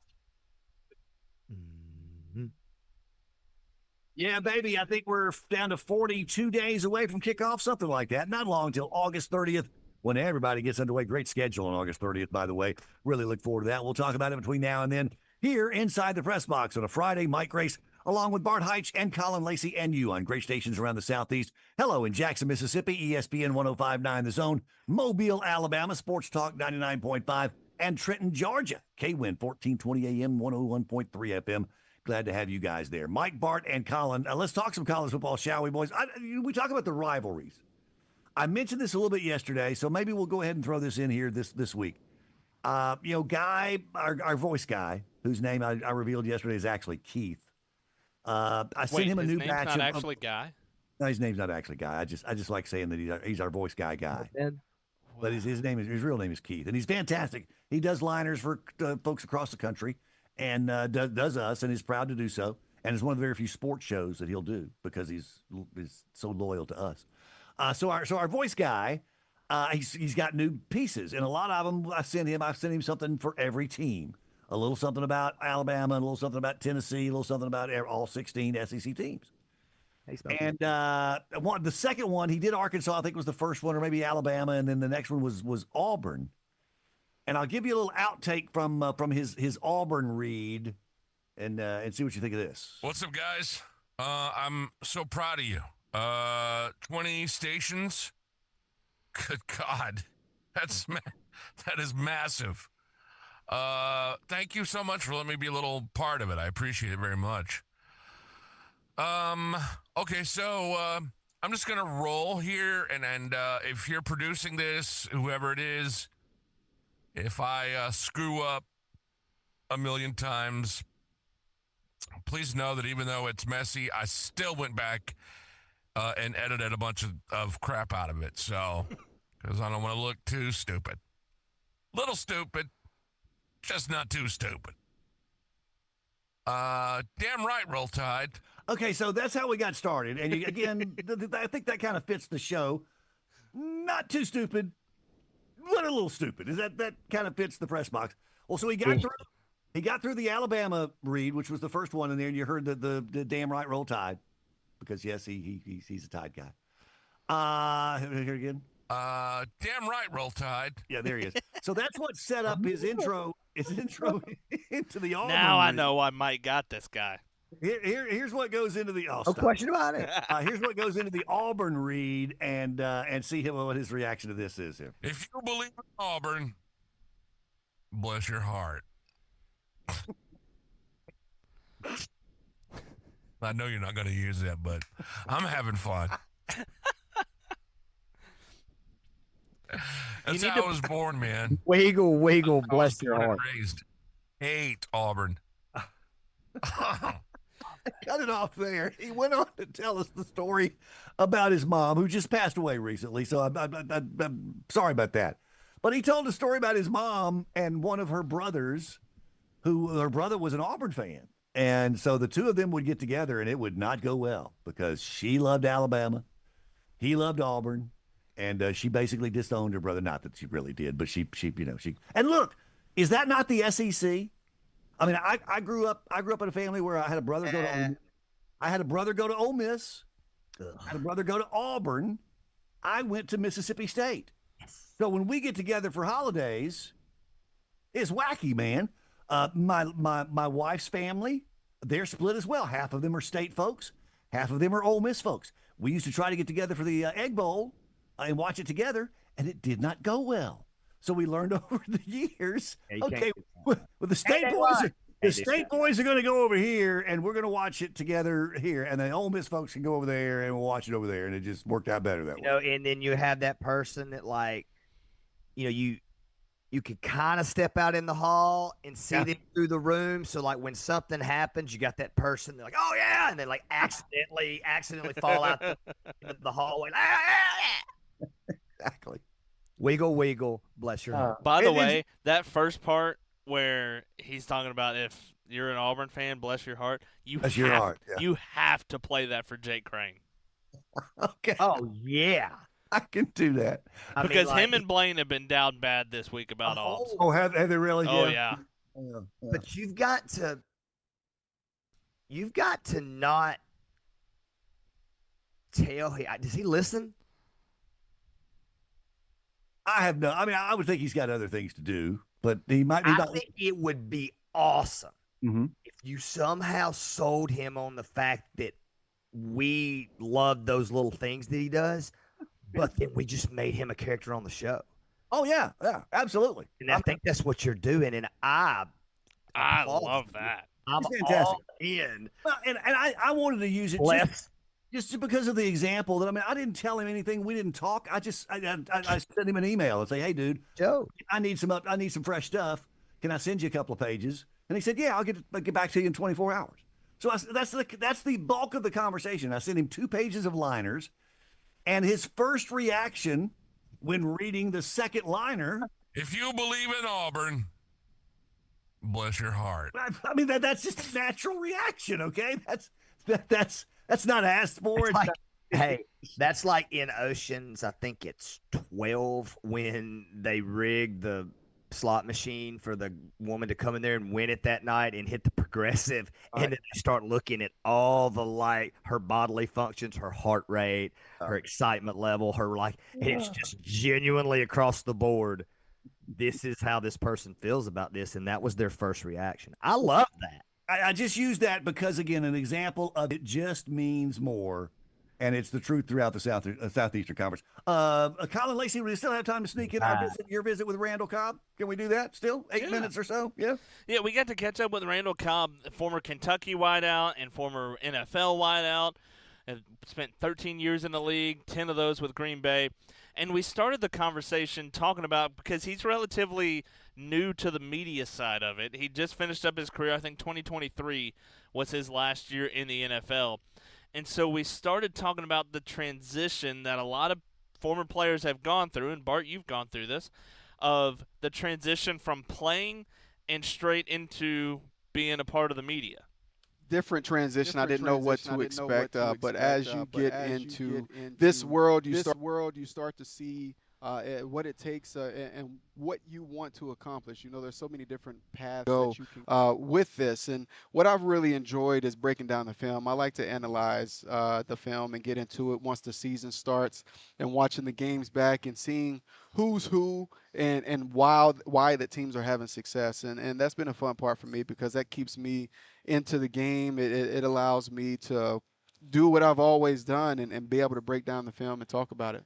Yeah, baby. I think we're down to 42 days away from kickoff, something like that. Not long until August 30th when everybody gets underway. Great schedule on August 30th, by the way. Really look forward to that. We'll talk about it between now and then here inside the press box on a Friday. Mike Grace, along with Bart Hyche and Colin Lacy, and you on great stations around the Southeast. Hello in Jackson, Mississippi, ESPN 105.9 The Zone, Mobile, Alabama, Sports Talk 99.5, and Trenton, Georgia, KWIN 1420 AM, 101.3 FM. Glad to have you guys there. Mike, Bart, and Colin. Let's talk some college football, shall we, boys? We talk about the rivalries. I mentioned this a little bit yesterday, so maybe we'll go ahead and throw this in here this week. Guy, our voice guy, whose name I revealed yesterday is actually Keith. I sent him a new batch. His name's not actually Guy? No, his name's not actually Guy. I just like saying that he's our voice guy. But his real name is Keith, and he's fantastic. He does liners for folks across the country. And does us, and is proud to do so, and is one of the very few sports shows that he'll do because he's so loyal to us. So our voice guy, he's got new pieces, and a lot of them I've sent him something for every team. A little something about Alabama, and a little something about Tennessee, a little something about all 16 SEC teams. And the second one he did Arkansas, I think was the first one, or maybe Alabama, and then the next one was Auburn. And I'll give you a little outtake from his Auburn read, and see what you think of this. What's up, guys? I'm so proud of you. 20 stations. Good God, that is massive. Thank you so much for letting me be a little part of it. I appreciate it very much. Okay, so I'm just gonna roll here, and if you're producing this, whoever it is. If I screw up a million times, please know that even though it's messy, I still went back and edited a bunch of crap out of it. So, because I don't want to look too stupid. Little stupid, just not too stupid. Damn right, Roll Tide. Okay, so that's how we got started. And again, I think that kind of fits the show. Not too stupid. What a little stupid. Is that kind of fits the press box? Well, so he got through the Alabama read, which was the first one in there, and you heard the damn right, Roll Tide, because yes, he's a Tide guy. Here again. Damn right, Roll Tide. Yeah, there he is. So that's what set up his intro into the Auburn. Now I know why Mike got this guy. Here's what goes into the no question about it. Here's what goes into the Auburn read, and see what his reaction to this is here. If you believe in Auburn, bless your heart. I know you're not going to use that, but I'm having fun. That's how I was born, man. Wiggle, bless your heart. Raised. Hate Auburn. Cut it off there. He went on to tell us the story about his mom, who just passed away recently. So I'm sorry about that. But he told a story about his mom and one of her brothers, her brother was an Auburn fan. And so the two of them would get together, and it would not go well because she loved Alabama. He loved Auburn. And she basically disowned her brother. Not that she really did, but she. And look, is that not the SEC? I mean, I grew up in a family where I had a brother go to Ole Miss. I had a brother go to Auburn. I went to Mississippi State. Yes. So when we get together for holidays, it's wacky, man. My wife's family, they're split as well. Half of them are State folks, half of them are Ole Miss folks. We used to try to get together for the Egg Bowl and watch it together, and it did not go well. So we learned over the years, okay, with the State boys, boys are going to go over here, and we're going to watch it together here, and the Ole Miss folks can go over there, and we'll watch it over there, and it just worked out better that way. And then you have that person that, like, you could kind of step out in the hall and see them through the room. So, like, when something happens, you got that person, they're like, oh, yeah, and they, like, accidentally fall out the hallway. Exactly. Wiggle, bless your heart. By the way, that first part where he's talking about if you're an Auburn fan, bless your heart, Bless your heart, yeah. you have to play that for Jake Crane. Okay. Oh yeah. I can do that. I mean, Because like, him and Blaine have been down bad this week about Aubs. Oh, have they really? Oh, yeah. Yeah. but you've got to not tell him. Does he listen? I have no. I mean, I would think he's got other things to do, but he might. I think it would be awesome Mhm. if you somehow sold him on the fact that we love those little things that he does, but then we just made him a character on the show. Oh yeah, absolutely. And I think that's what you're doing. And I love that. I'm It's fantastic. all in. Well, and I wanted to use it just because of the example that I didn't tell him anything. We didn't talk. I sent him an email and say, hey, dude, Joe, I need some fresh stuff. Can I send you a couple of pages? And he said, yeah, I'll get back to you in 24 hours. So that's the bulk of the conversation. I sent him 2 pages of liners, and his first reaction when reading the second liner. If you believe in Auburn, bless your heart. I mean that's just a natural reaction. Okay, that's not asked for. Hey, that's like in Oceans. I think it's 12 when they rigged the slot machine for the woman to come in there and win it that night and hit the progressive, and then they start looking at all the her bodily functions, her heart rate, her excitement level, and it's just genuinely across the board. This is how this person feels about this, and that was their first reaction. I love that. I just use that because, again, an example of it just means more, and it's the truth throughout the Southeastern Conference. Colin Lacy, we still have time to sneak in your visit with Randall Cobb. Can we do that still? 8 minutes or so? Yeah? Yeah, we got to catch up with Randall Cobb, former Kentucky wideout and former NFL wideout. And spent 13 years in the league, 10 of those with Green Bay. And we started the conversation talking about, because he's relatively new to the media side of it. He just finished up his career. I think 2023 was his last year in the NFL. And so we started talking about the transition that a lot of former players have gone through, and Bart, you've gone through this, of the transition from playing and straight into being a part of the media. Different transition. I didn't know what to expect, but as you get into this world, you start to see what it takes and what you want to accomplish. There's so many different paths that you can with this. And what I've really enjoyed is breaking down the film. I like to analyze the film and get into it once the season starts, and watching the games back and seeing who's who and why the teams are having success. And that's been a fun part for me, because that keeps me into the game. It allows me to do what I've always done and be able to break down the film and talk about it.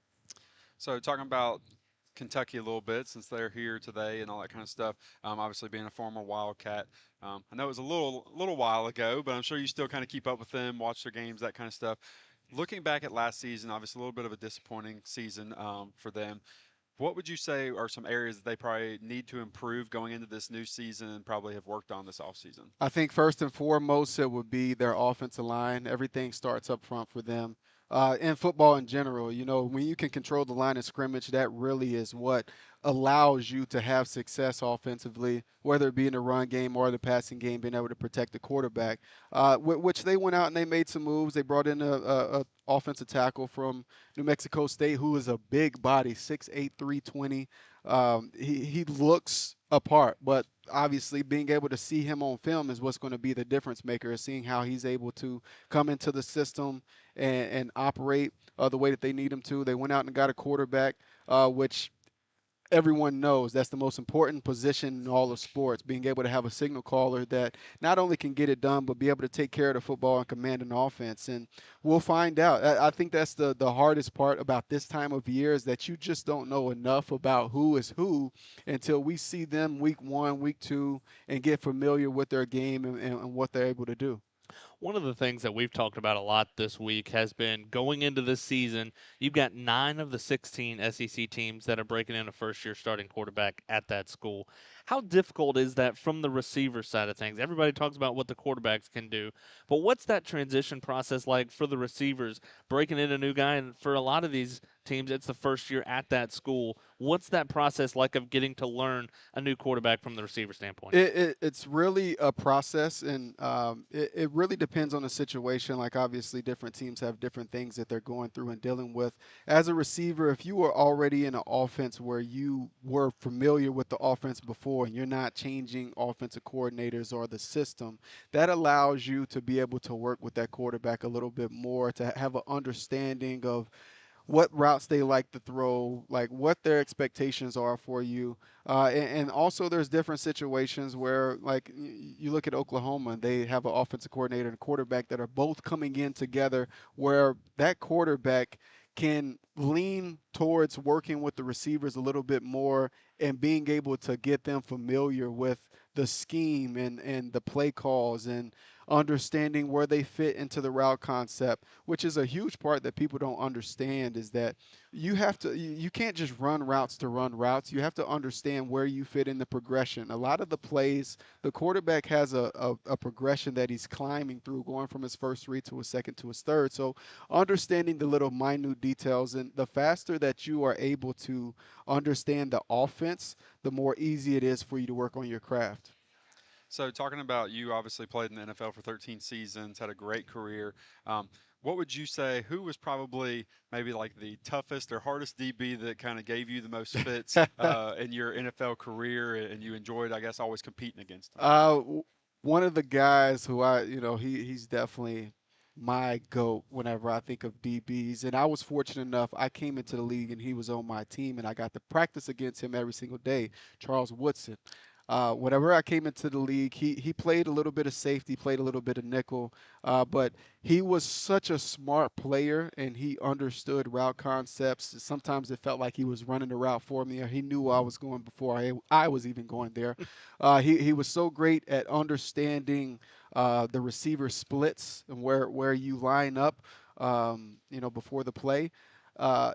So talking about Kentucky a little bit, since they're here today and all that kind of stuff. Obviously being a former Wildcat, I know it was a little while ago, but I'm sure you still kind of keep up with them, watch their games, that kind of stuff. Looking back at last season, obviously a little bit of a disappointing season for them. What would you say are some areas that they probably need to improve going into this new season and probably have worked on this offseason? I think first and foremost, it would be their offensive line. Everything starts up front for them. In football in general, when you can control the line of scrimmage, that really is what allows you to have success offensively, whether it be in the run game or the passing game, being able to protect the quarterback, which they went out and they made some moves. They brought in a offensive tackle from New Mexico State who is a big body, 6'8", 320. He looks apart, but obviously being able to see him on film is what's going to be the difference maker, is seeing how he's able to come into the system and operate the way that they need him to. They went out and got a quarterback, which everyone knows that's the most important position in all of sports, being able to have a signal caller that not only can get it done, but be able to take care of the football and command an offense. And we'll find out. I think that's the hardest part about this time of year, is that you just don't know enough about who is who until we see them week 1, week 2, and get familiar with their game and what they're able to do. One of the things that we've talked about a lot this week has been going into this season, you've got 9 of the 16 SEC teams that are breaking in a first-year starting quarterback at that school. How difficult is that from the receiver side of things? Everybody talks about what the quarterbacks can do, but what's that transition process like for the receivers, breaking in a new guy? And for a lot of these teams. It's the first year at that school. What's that process like of getting to learn a new quarterback from the receiver standpoint? It's really a process, and it really depends on the situation. Like, obviously, different teams have different things that they're going through and dealing with. As a receiver, if you were already in an offense where you were familiar with the offense before and you're not changing offensive coordinators or the system, that allows you to be able to work with that quarterback a little bit more, to have an understanding of what routes they like to throw, like what their expectations are for you. And also, there's different situations where, like, you look at Oklahoma, they have an offensive coordinator and a quarterback that are both coming in together, where that quarterback can lean towards working with the receivers a little bit more and being able to get them familiar with the scheme and the play calls and understanding where they fit into the route concept, which is a huge part that people don't understand, is that you can't just run routes to run routes. You have to understand where you fit in the progression. A lot of the plays, the quarterback has a progression that he's climbing through, going from his first read to his second to his third. So understanding the little minute details, and the faster that you are able to understand the offense, the more easy it is for you to work on your craft. So, talking about, you obviously played in the NFL for 13 seasons, had a great career. Um, what would you say? Who was probably maybe like the toughest or hardest DB that kind of gave you the most fits in your NFL career, and you enjoyed, I guess, always competing against him? Uh, One of the guys who he's definitely my GOAT whenever I think of DBs. And I was fortunate enough, I came into the league and he was on my team and I got to practice against him every single day, Charles Woodson. Whenever I came into the league, he played a little bit of safety, played a little bit of nickel, but he was such a smart player and he understood route concepts. Sometimes it felt like he was running the route for me, or he knew I was going before I was even going there. He was so great at understanding the receiver splits and where you line up, before the play. Uh,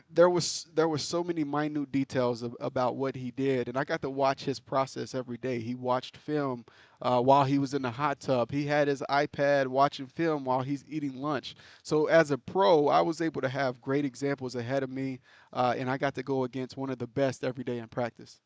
there was so many minute details about what he did, and I got to watch his process every day. He watched film while he was in the hot tub. He had his iPad watching film while he's eating lunch. So as a pro, I was able to have great examples ahead of me, and I got to go against one of the best every day in practice.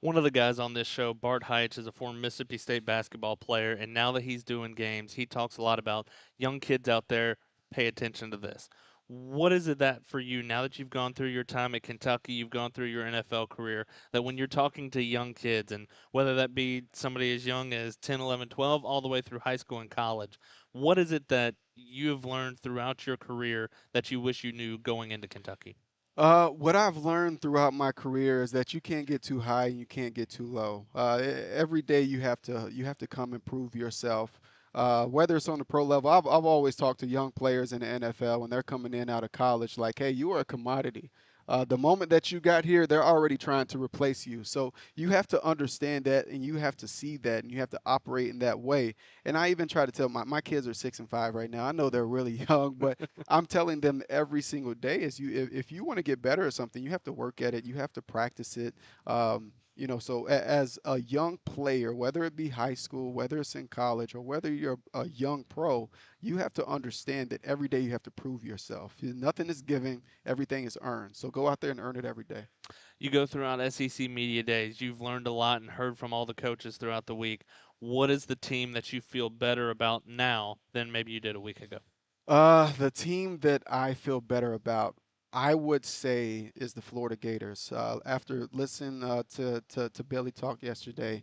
One of the guys on this show, Bart Hyche, is a former Mississippi State basketball player, and now that he's doing games, he talks a lot about young kids out there. Pay attention to this. What is it that for you, now that you've gone through your time at Kentucky, you've gone through your NFL career, that when you're talking to young kids, and whether that be somebody as young as 10, 11, 12, all the way through high school and college, what is it that you've learned throughout your career that you wish you knew going into Kentucky? What I've learned throughout my career is that you can't get too high and you can't get too low. Every day you have to come and prove yourself. Whether it's on the pro level, I've always talked to young players in the NFL when they're coming in out of college, like, hey, you are a commodity. The moment that you got here, they're already trying to replace you. So you have to understand that, and you have to see that, and you have to operate in that way. And I even try to tell my kids are 6 and 5 right now. I know they're really young, but I'm telling them every single day is if you want to get better at something, you have to work at it. You have to practice it. So as a young player, whether it be high school, whether it's in college, or whether you're a young pro, you have to understand that every day you have to prove yourself. Nothing is given, everything is earned. So go out there and earn it every day. You go throughout SEC media days. You've learned a lot and heard from all the coaches throughout the week. What is the team that you feel better about now than maybe you did a week ago? The team that I feel better about, I would say, is the Florida Gators. After listening to Billy talk yesterday,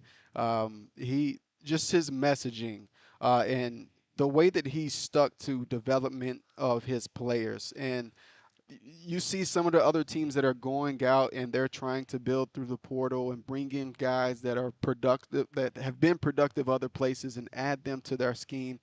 he just his messaging and the way that he stuck to development of his players. And you see some of the other teams that are going out and they're trying to build through the portal and bring in guys that are productive, that have been productive other places, and add them to their scheme.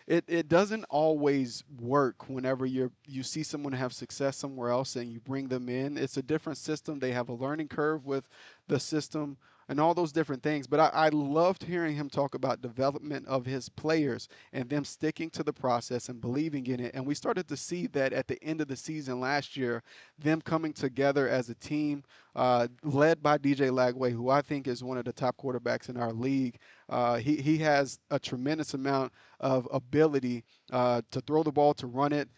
It doesn't always work whenever you see someone have success somewhere else and you bring them in. It's a different system. They have a learning curve with the system and all those different things. But I loved hearing him talk about development of his players and them sticking to the process and believing in it. And we started to see that at the end of the season last year, them coming together as a team, led by DJ Lagway, who I think is one of the top quarterbacks in our league. He has a tremendous amount of ability to throw the ball, to run it,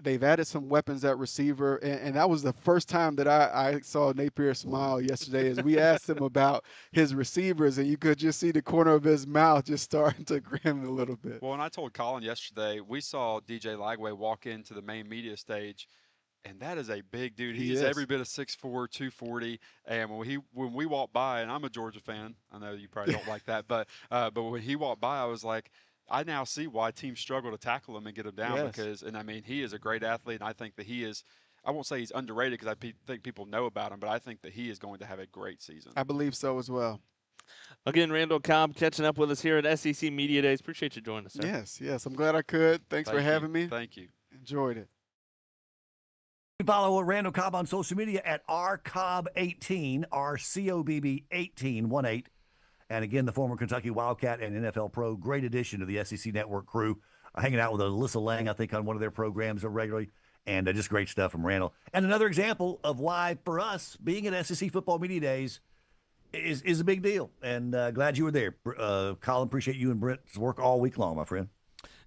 They've added some weapons at receiver, and that was the first time that I saw Napier smile yesterday as we asked him about his receivers, and you could just see the corner of his mouth just starting to grin a little bit. Well, and I told Colin yesterday, we saw DJ Lagway walk into the main media stage, and that is a big dude. He is every bit of 6'4", 240. And when we walked by, and I'm a Georgia fan, I know you probably don't like that, but when he walked by, I was like, I now see why teams struggle to tackle him and get him down because, and I mean, he is a great athlete, and I think that he is. I won't say he's underrated because think people know about him, but I think that he is going to have a great season. I believe so as well. Again, Randall Cobb catching up with us here at SEC Media Days. Appreciate you joining us, sir. Yes. I'm glad I could. Thank for having me. Thank you. Enjoyed it. You can follow Randall Cobb on social media at rcobb18, RCOBB1818. And again, the former Kentucky Wildcat and NFL pro, great addition to the SEC Network crew. Hanging out with Alyssa Lang, I think, on one of their programs regularly. And just great stuff from Randall. And another example of why, for us, being at SEC Football Media Days is a big deal. And glad you were there. Colin, appreciate you and Brent's work all week long, my friend.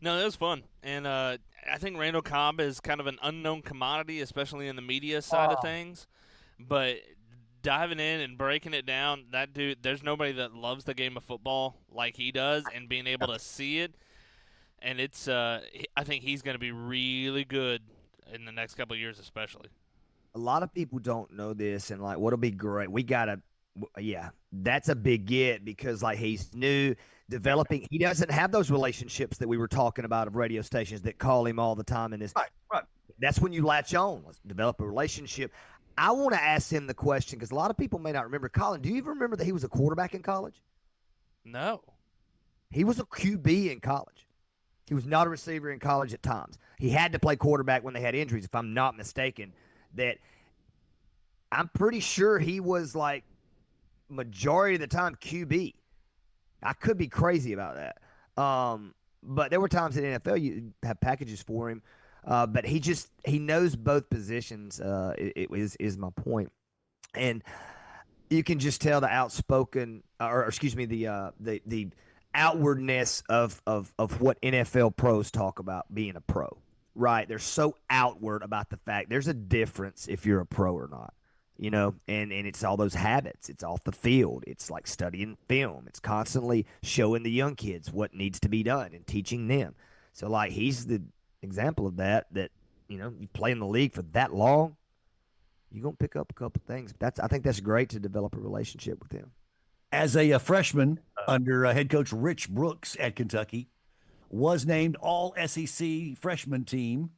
No, that was fun. And I think Randall Cobb is kind of an unknown commodity, especially in the media side of things. But diving in and breaking it down, that dude, there's nobody that loves the game of football like he does, and being able to see it. And it's, I think he's going to be really good in the next couple of years, especially. A lot of people don't know this, and like, what'll be great? We gotta, that's a big get because like he's new, developing. He doesn't have those relationships that we were talking about of radio stations that call him all the time. And this, right. That's when you latch on. Let's develop a relationship. I want to ask him the question because a lot of people may not remember. Colin, do you even remember that he was a quarterback in college? No. He was a QB in college. He was not a receiver in college at times. He had to play quarterback when they had injuries, if I'm not mistaken. That I'm pretty sure he was like majority of the time QB. I could be crazy about that. But there were times in the NFL you have packages for him. But he knows both positions. It is my point, and you can just tell the outspoken, the outwardness of what NFL pros talk about being a pro. Right? They're so outward about the fact there's a difference if you're a pro or not. You know, and it's all those habits. It's off the field. It's like studying film. It's constantly showing the young kids what needs to be done and teaching them. So like he's the example of that, you know, you play in the league for that long, you're going to pick up a couple things. I think that's great to develop a relationship with him. As a freshman under head coach Rich Brooks at Kentucky, was named all SEC freshman team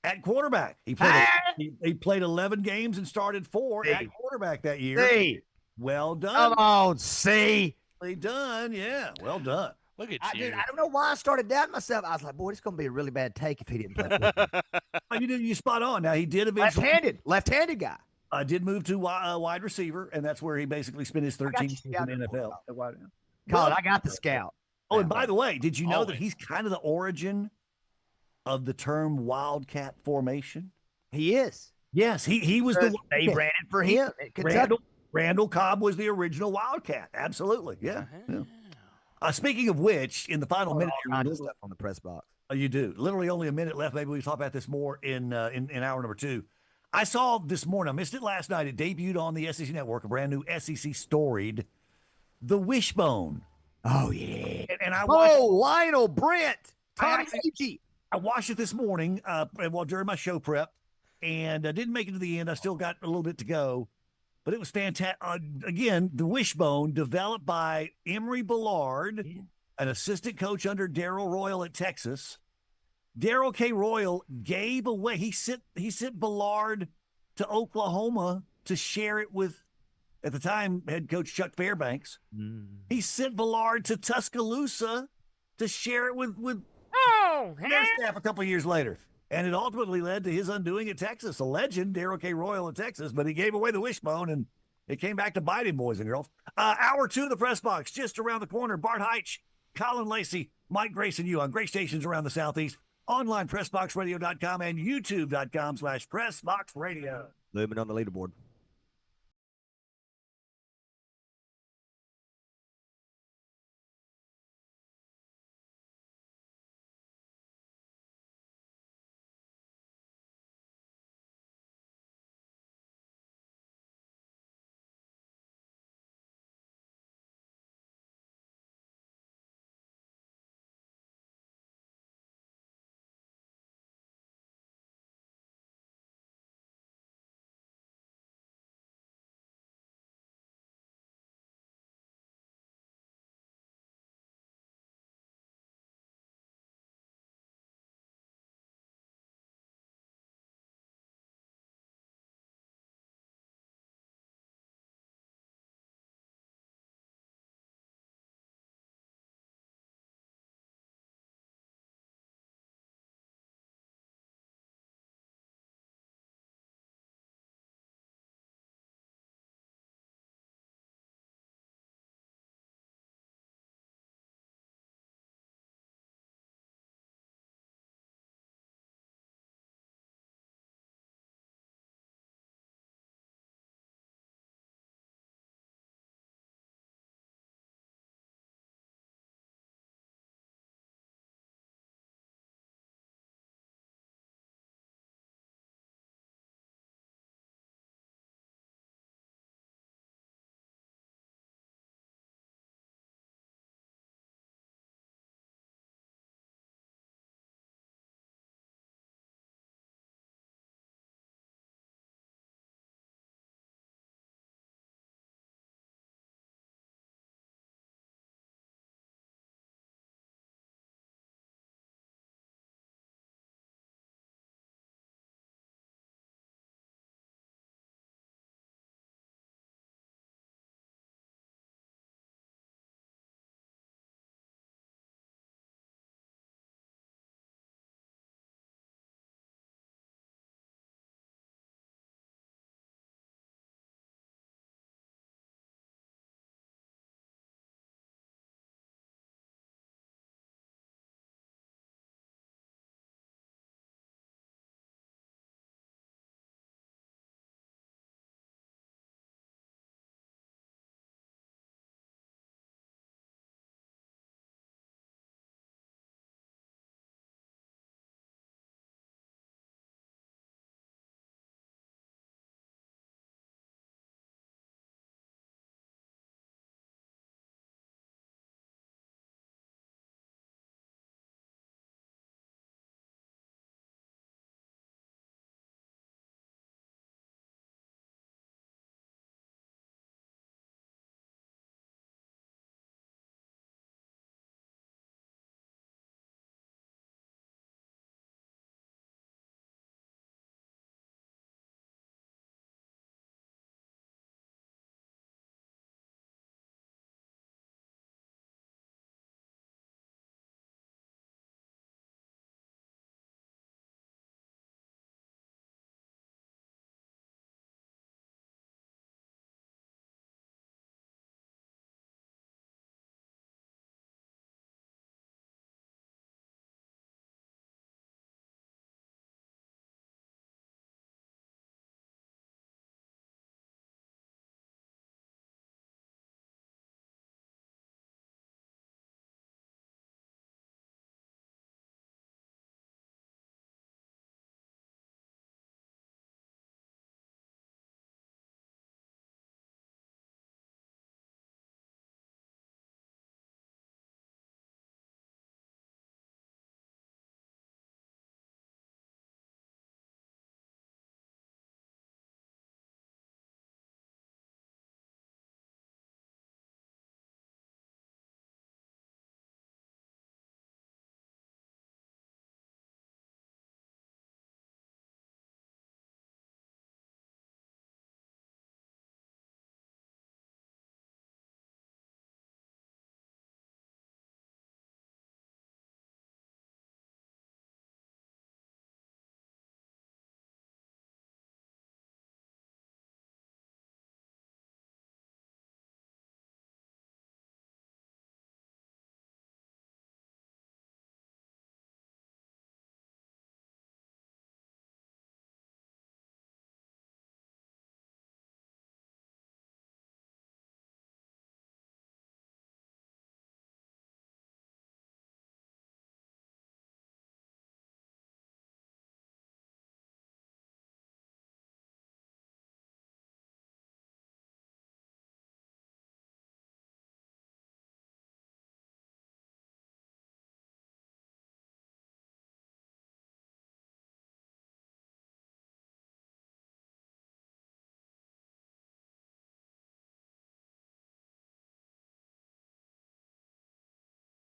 at quarterback. He played 11 games and started 4 at quarterback that year. Well done. Come on, see. Well done, yeah. Well done. Look at you. Dude, I don't know why I started doubting myself. I was like, boy, it's going to be a really bad take if he didn't play. You spot on. Now, he did eventually. Left-handed guy. Did move to wide receiver, and that's where he basically spent his 13 years in the NFL. Colin, I got the scout. Oh, and by the way, did you know that he's kind of the origin of the term Wildcat formation? He is. Yes, he was the one. They ran it for him. Randall Cobb was the original Wildcat. Absolutely, yeah. Speaking of which, in the final minute, stuff on the press box. You do. Literally only a minute left. Maybe we talk about this more in hour number 2. I saw this morning, I missed it last night. It debuted on the SEC Network, a brand new SEC storied, The Wishbone. Oh, yeah. And I watched Lionel Brent. Tommy Fuji. I watched it this morning during my show prep, and I didn't make it to the end. I still got a little bit to go. But it was fantastic. Again, The Wishbone, developed by Emory Ballard, an assistant coach under Darrell Royal at Texas. Darrell K. Royal gave away. He sent Ballard to Oklahoma to share it with, at the time, head coach Chuck Fairbanks. He sent Ballard to Tuscaloosa to share it with their staff a couple of years later. And it ultimately led to his undoing at Texas. A legend, Darrell K. Royal at Texas, but he gave away the Wishbone, and it came back to bite him, boys and girls. Hour 2 of the press box, just around the corner. Bart Hyche, Colin Lacy, Mike Grace, and you on great stations around the Southeast. Online, PressBoxRadio.com and YouTube.com/PressBoxRadio. Looming on the leaderboard.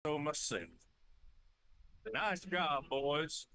So myself. Nice job, boys.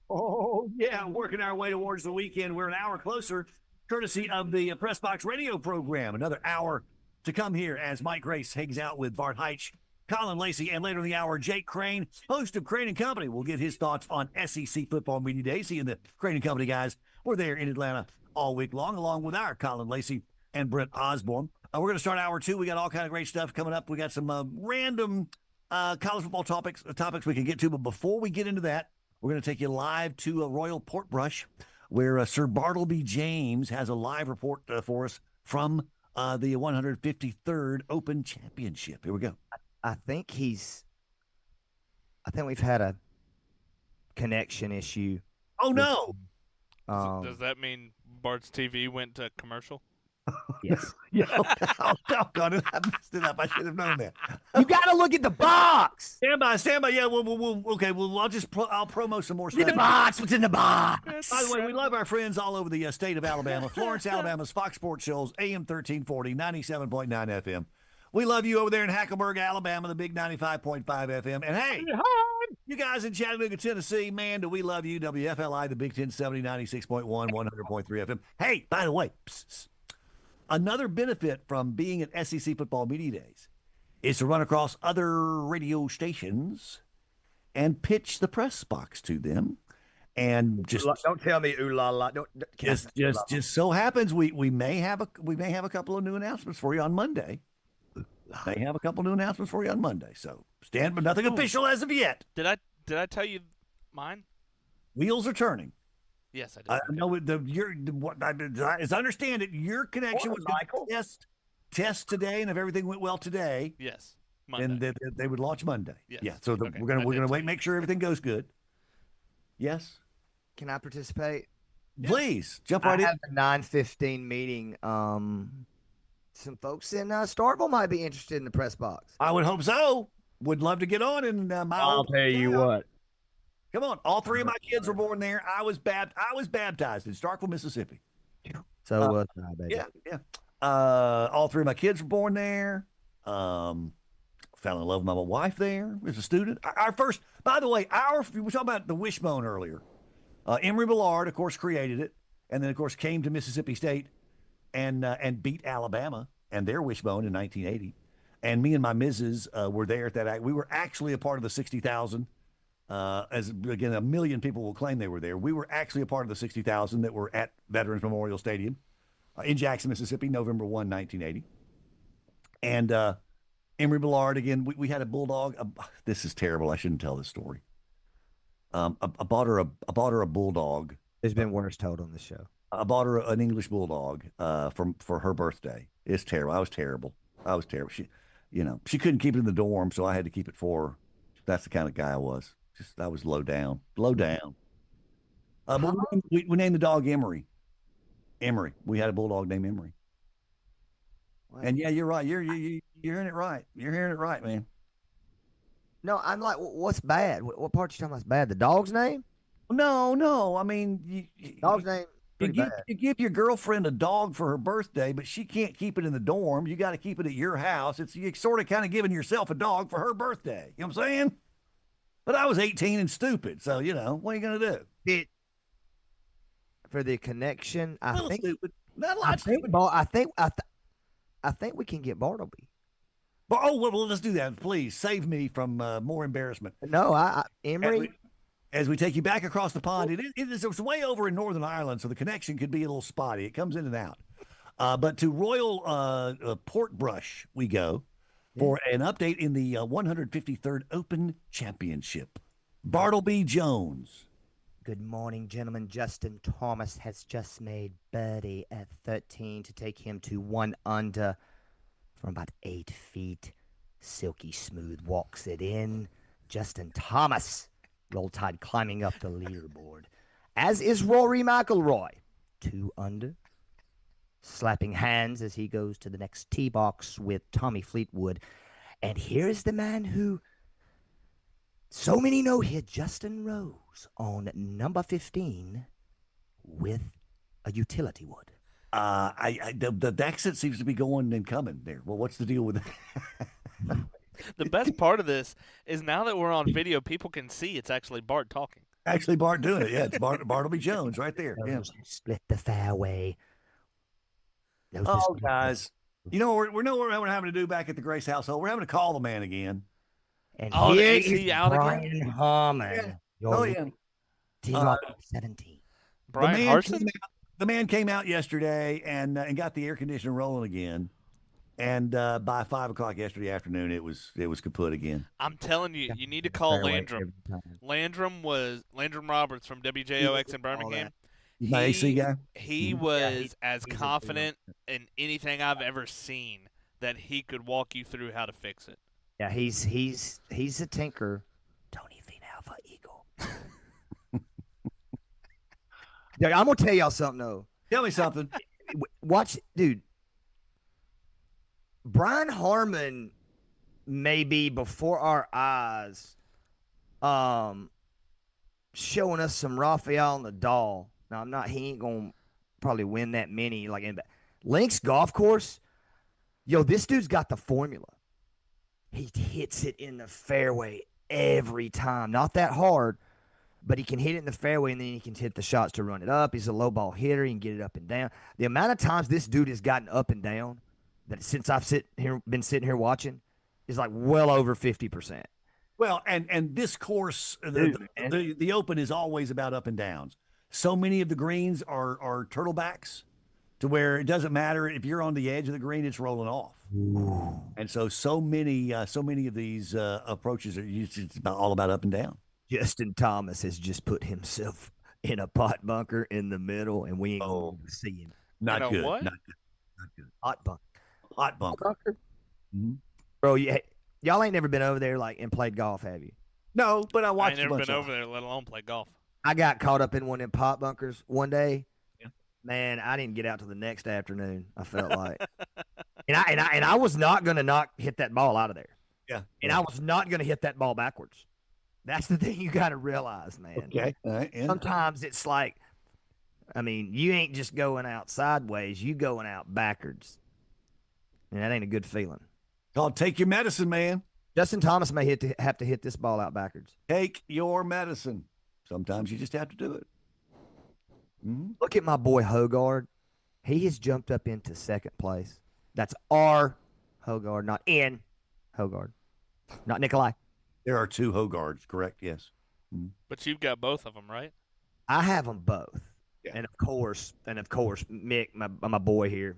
Oh, yeah, working our way towards the weekend. We're an hour closer, courtesy of the Press Box radio program. Another hour to come here as Mike Grace hangs out with Bart Hyche, Colin Lacy, and later in the hour, Jake Crane, host of Crane & Company, will get his thoughts on SEC football media days. He and the Crane & Company guys were there in Atlanta all week long, along with our Colin Lacy and Brent Osborne. We're going to start hour two. We got all kind of great stuff coming up. We got some random college football topics we can get to. But before we get into that, we're going to take you live to Royal Portrush, where Sir Bartleby James has a live report for us from the 153rd Open Championship. Here we go. I think we've had a connection issue. Oh, no. Does that mean Bart's TV went to commercial? Yes. Yeah. Oh, doggone it. I messed it up. I should have known that. You got to look at the box. Stand by. Yeah, I'll promo some more What's in stuff. the box? What's in the box? By the way, we love our friends all over the state of Alabama. Florence, Alabama's Fox Sports shows, AM 1340, 97.9 FM. We love you over there in Hackleburg, Alabama, the big 95.5 FM. And hey, you guys in Chattanooga, Tennessee, man, do we love you. WFLI, the Big 1070, 96.1, 100.3 FM. Hey, by the way, another benefit from being at SEC Football Media Days is to run across other radio stations and pitch the press box to them. And just don't tell me ooh la la. Just so happens we may have a couple of new announcements for you on Monday. So stand, but nothing official as of yet. Did I tell you mine? Wheels are turning. Yes, I did. I know as I understand it, your connection was Michael. Test today, and if everything went well today, Yes, Monday. then they would launch Monday. Yes. Yeah. So Okay. we're gonna wait, make sure everything goes good. Yes. Can I participate? Please jump right I in. have a 9:15 meeting. Some folks in Starkville might be interested in the press box. I would hope so. Would love to get on. And I'll tell you what. Come on, all three of my kids were born there. I was baptized in Starkville, Mississippi. So was I, baby. Yeah. All three of my kids were born there. Fell in love with my wife there as a student. Our first, by the way, we were talking about the wishbone earlier. Emory Ballard, of course, created it, and then of course came to Mississippi State and beat Alabama and their wishbone in 1980. And me and my missus were there at that. We were actually a part of the 60,000. As again, 1 million people will claim they were there. We were actually a part of the 60,000 that were at Veterans Memorial Stadium in Jackson, Mississippi, November 1, 1980. And Emory Ballard, again, we had a bulldog. This is terrible. I shouldn't tell this story. I bought her a bulldog. There's been worse told on this show. I bought her an English bulldog for her birthday. It's terrible. I was terrible. She couldn't keep it in the dorm, so I had to keep it for her. That's the kind of guy I was. I was low down. But we named the dog Emory. We had a bulldog named Emory. Wow. And yeah, you're right. You're hearing it right. You're hearing it right, man. No, I'm like, what's bad? What part you talking about is bad? The dog's name? No. I mean, dog's name. You give your girlfriend a dog for her birthday, but she can't keep it in the dorm. You got to keep it at your house. You're sort of kind of giving yourself a dog for her birthday. You know what I'm saying? But I was 18 and stupid, so what are you gonna do? For the connection, I think stupid. Not a lot stupid. I think we can get Bartleby. Well, let's do that, please. Save me from more embarrassment. No, Emory. As we take you back across the pond, it's way over in Northern Ireland, so the connection could be a little spotty. It comes in and out. But to Royal Portrush we go for an update in the 153rd Open Championship. Bartleby Jones. Good morning, gentlemen. Justin Thomas has just made birdie at 13 to take him to 1 under from about 8 feet. Silky smooth walks it in. Justin Thomas. Roll Tide climbing up the leaderboard, as is Rory McIlroy. 2 under. Slapping hands as he goes to the next tee box with Tommy Fleetwood. And here's the man who so many know here, Justin Rose, on number 15, with a utility wood. The accent seems to be going and coming there. Well, what's the deal with that? The best part of this is now that we're on video, people can see it's actually Bart talking. Actually, Bart doing it. Yeah, it's Bartleby Jones right there. Yeah. Those who split the fairway. Those who Oh, split the- guys. You know what we're having to do back at the Grace household? We're having to call the man again. And Oh, here is he is out again? Brian Harmon. Yeah. Your Oh, yeah. T-17. Brian Harson? The man came out yesterday and got the air conditioner rolling again. And by 5 o'clock yesterday afternoon, it was kaput again. I'm telling you, you need to call Fairway Landrum. every time. Landrum Roberts from WJOX in Birmingham. He's my AC guy. He was as confident in anything I've ever seen that he could walk you through how to fix it. Yeah, he's a tinker. Tony Feen Alpha Eagle. Yeah, I'm gonna tell y'all something though. Tell me something. Watch, dude. Brian Harmon may be before our eyes, showing us some Rafael Nadal. Now he ain't gonna probably win that many like in Links Golf Course. Yo, this dude's got the formula. He hits it in the fairway every time. Not that hard, but he can hit it in the fairway and then he can hit the shots to run it up. He's a low ball hitter. He can get it up and down. The amount of times this dude has gotten up and down that since I've been sitting here watching is like well over 50%. Well, and this course, the Open is always about up and downs. So many of the greens are turtlebacks to where it doesn't matter if you're on the edge of the green, it's rolling off. Ooh. And so many of these approaches are it's all about up and down. Justin Thomas has just put himself in a pot bunker in the middle, and we ain't going to see him. Not good. What? Not good. Hot bunker. Hot bunker. Mm-hmm. Bro, y'all ain't never been over there and played golf, have you? No, but I I watched ain't never a bunch been of over there, let alone play golf. I got caught up in one of them pot bunkers one day. Yeah. Man, I didn't get out till the next afternoon. I felt like, and I was not gonna hit that ball out of there. Yeah, and I was not gonna hit that ball backwards. That's the thing you got to realize, man. Okay. All right. Yeah. Sometimes it's like, I mean, you ain't just going out sideways; you going out backwards, and that ain't a good feeling. Called take your medicine, man. Justin Thomas may have to hit this ball out backwards. Take your medicine. Sometimes you just have to do it. Mm-hmm. Look at my boy Hogard. He has jumped up into second place. That's R. Hogard, not N. Hogard, not Nikolai. There are two Hogards, correct? Yes. Mm-hmm. But you've got both of them, right? I have them both. Yeah. And of course, Mick, my boy here,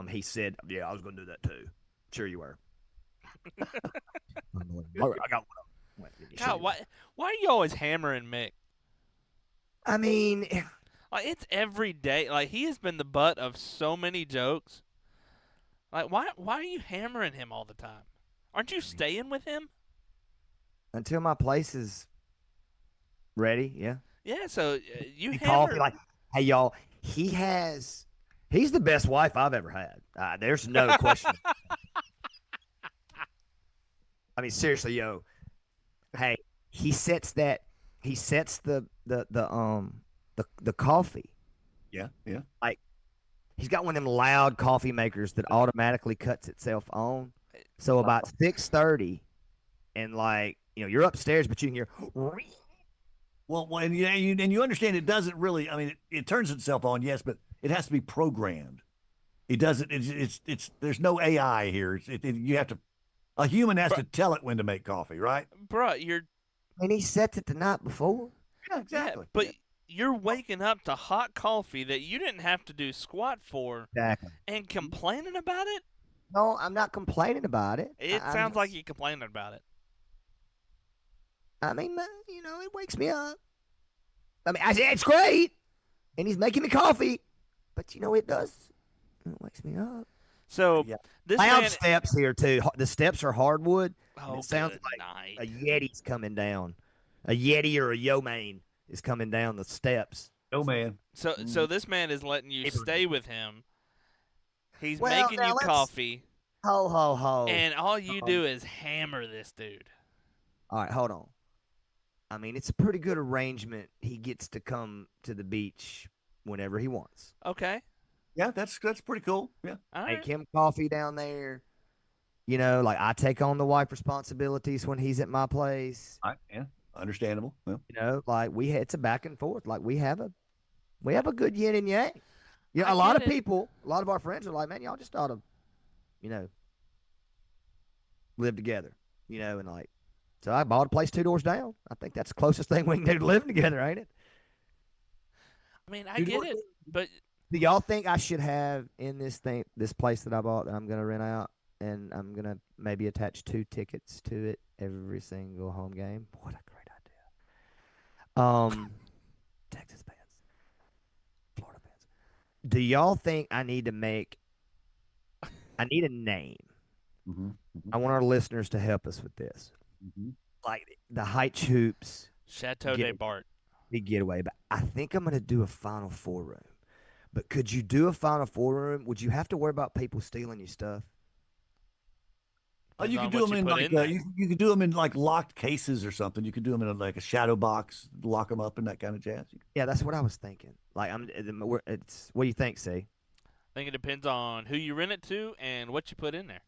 he said, "Yeah, I was going to do that too." Sure, you were. I got one. God, why are you always hammering Mick? I mean, Like, it's every day. Like, he has been the butt of so many jokes. Like, why are you hammering him all the time? Aren't you staying with him? until my place is ready, yeah. Yeah, so you He hammer. called me like, "Hey, y'all, he's the best wife I've ever had. There's no question." I mean, seriously, yo. Hey, he sets the coffee. Yeah. Yeah. Like, he's got one of them loud coffee makers that automatically cuts itself on. So about 6:30, and like, you're upstairs, but you can hear. Well, and you understand it doesn't really. I mean, it turns itself on, yes, but it has to be programmed. It doesn't. It's there's no AI here. You have to. A human has to tell it when to make coffee, right? Bruh, you're. And he sets it the night before. Yeah, exactly. Yeah, but you're waking up to hot coffee that you didn't have to do squat for Exactly. and complaining about it? No, I'm not complaining about it. It sounds like you're complaining about it. I mean, it wakes me up. I mean, it's great, and he's making me coffee, but it does. It wakes me up. So this Loud man. steps here too. The steps are hardwood. Oh, It sounds good like night. a Yeti's coming down. A Yeti or a Yo-Mane is coming down the steps. No, man. So this man is letting you stay with him. He's Well, making now you let's- coffee, Ho, ho, ho. and all you do is hammer this dude. All right, hold on. I mean, it's a pretty good arrangement. He gets to come to the beach whenever he wants. Okay. Yeah, that's pretty cool. Yeah. All Make right. him coffee down there. You know, like I take on the wife responsibilities when he's at my place. Yeah. Understandable. Yeah. You know, like it's a back and forth. Like we have a good yin and yang. You know, I a lot get of it. people, a lot of our friends are like, man, y'all just ought to, you know, live together. You know, and like, so I bought a place 2 doors down. I think that's the closest thing we can do to living together, ain't it? I mean, I Dude, get what- it, but Do y'all think I should have in this place that I bought that I'm gonna rent out, and I'm gonna maybe attach 2 tickets to it every single home game? What a great idea. Texas fans, Florida fans. Do y'all think I need a name? Mhm, I want our listeners to help us with this. mhm. Like the Hyche Hoops Chateau Get de it. Bart. big getaway, but I think I'm gonna do a Final Four room. But could you do a Final Four room? Would you have to worry about people stealing your stuff? Oh, Depends you on could do what them you in put like in there. you could do them in like locked cases or something. You could do them in like a shadow box, lock them up, and that kind of jazz. Yeah, that's what I was thinking. Like it's what do you think, C? I think it depends on who you rent it to and what you put in there.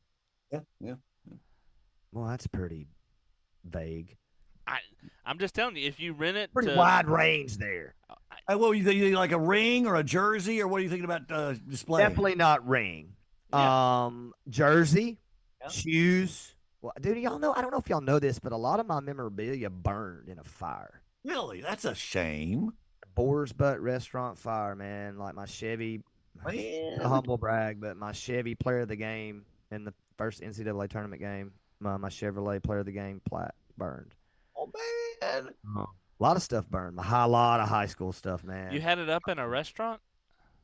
Yeah, yeah. Well, that's pretty vague. I'm just telling you, if you rent it Pretty to wide range there. What were you thinking? Like a ring or a jersey, or what are you thinking about displaying? Definitely not ring. Yeah. Jersey, Yeah. shoes. Well, dude, y'all know. I don't know if y'all know this, but a lot of my memorabilia burned in a fire. Really, that's a shame. Boar's Butt restaurant fire, man. Like my Chevy, Man. a humble brag, but my Chevy player of the game in the first NCAA tournament game, my Chevrolet player of the game plat burned. Oh man. A lot of stuff burned. A lot of high school stuff, man. you had it up in a restaurant.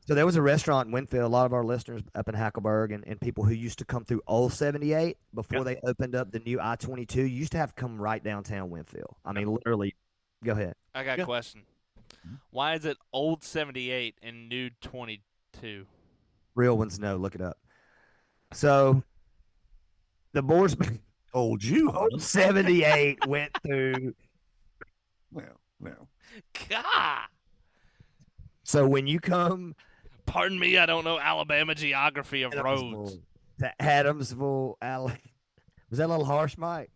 So there was a restaurant in Winfield. A lot of our listeners up in Hackleburg and people who used to come through Old 78 before they opened up the new I-22 used to have to come right downtown Winfield. I mean, literally. Go ahead. I got Yeah. a question. Why is it old 78 and new 22? Real ones know. Look it up. So the Boars Told you. Old 78 went through. Well. God. So when you come Pardon me, I don't know Alabama geography of roads. to Adamsville, was that a little harsh, Mike?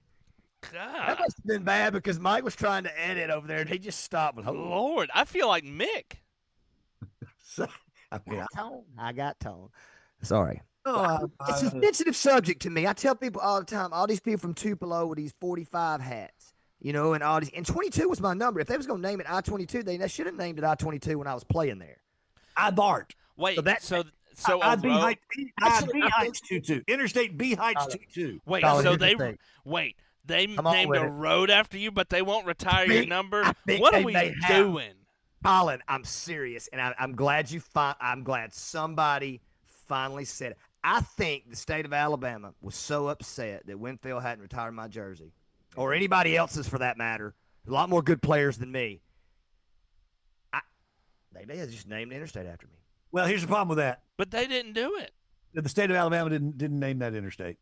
God. That must have been bad because Mike was trying to edit over there and he just stopped with Lord, I feel like Mick. So, I mean, I got tone. Sorry. oh, It's a sensitive subject to me. I tell people all the time, all these people from Tupelo with these 45 hats, you know, and all these. And 22 was my number. If they was going to name it I-22, they should have named it I-22 when I was playing there. Bart. Wait, So so I a B road- Heights. I B Heights 22. Interstate B Heights 22. Wait, Colin, so here's the they thing. I'm on named with a it. road after you, but they won't retire your number. think What are they we may have. doing? Colin, I'm serious, and I'm glad I'm glad somebody finally said it. I think the state of Alabama was so upset that Winfield hadn't retired my jersey, or anybody else's for that matter. A lot more good players than me. They may have just named the interstate after me. Well, here's the problem with that. But they didn't do it. The state of Alabama didn't name that interstate.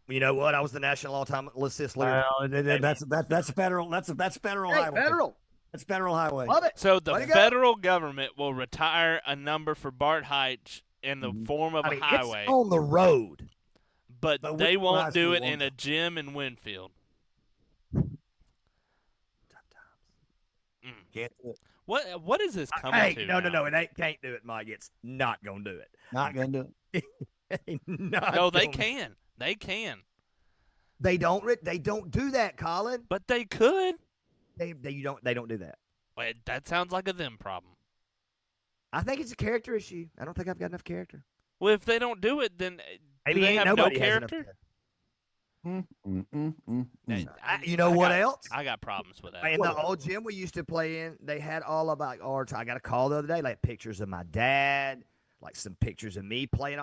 You know what? I was the national all-time assist leader. That's federal. That's federal Hey, highway. federal. That's federal highway. Love it. So the Way to go. federal government will retire a number for Bart Hyche in the form of I mean, a highway, it's on the road. but But they Winfield High won't do School it in won't. a gym in Winfield. Can't do it. What is this coming Hey, to? no, now? It ain't can't do it, Mike. It's not gonna do it. Not gonna do it. No, they can. They can. They don't do that, Colin. But they could. They don't do that. Wait, that sounds like a them problem. I think it's a character issue. I don't think I've got enough character. Well, if they don't do it, then Maybe do they ain't have no nobody has enough character? You know what else? I got problems with that. In the old gym we used to play in, they had all of like art. I got a call the other day, like pictures of my dad, like some pictures of me playing.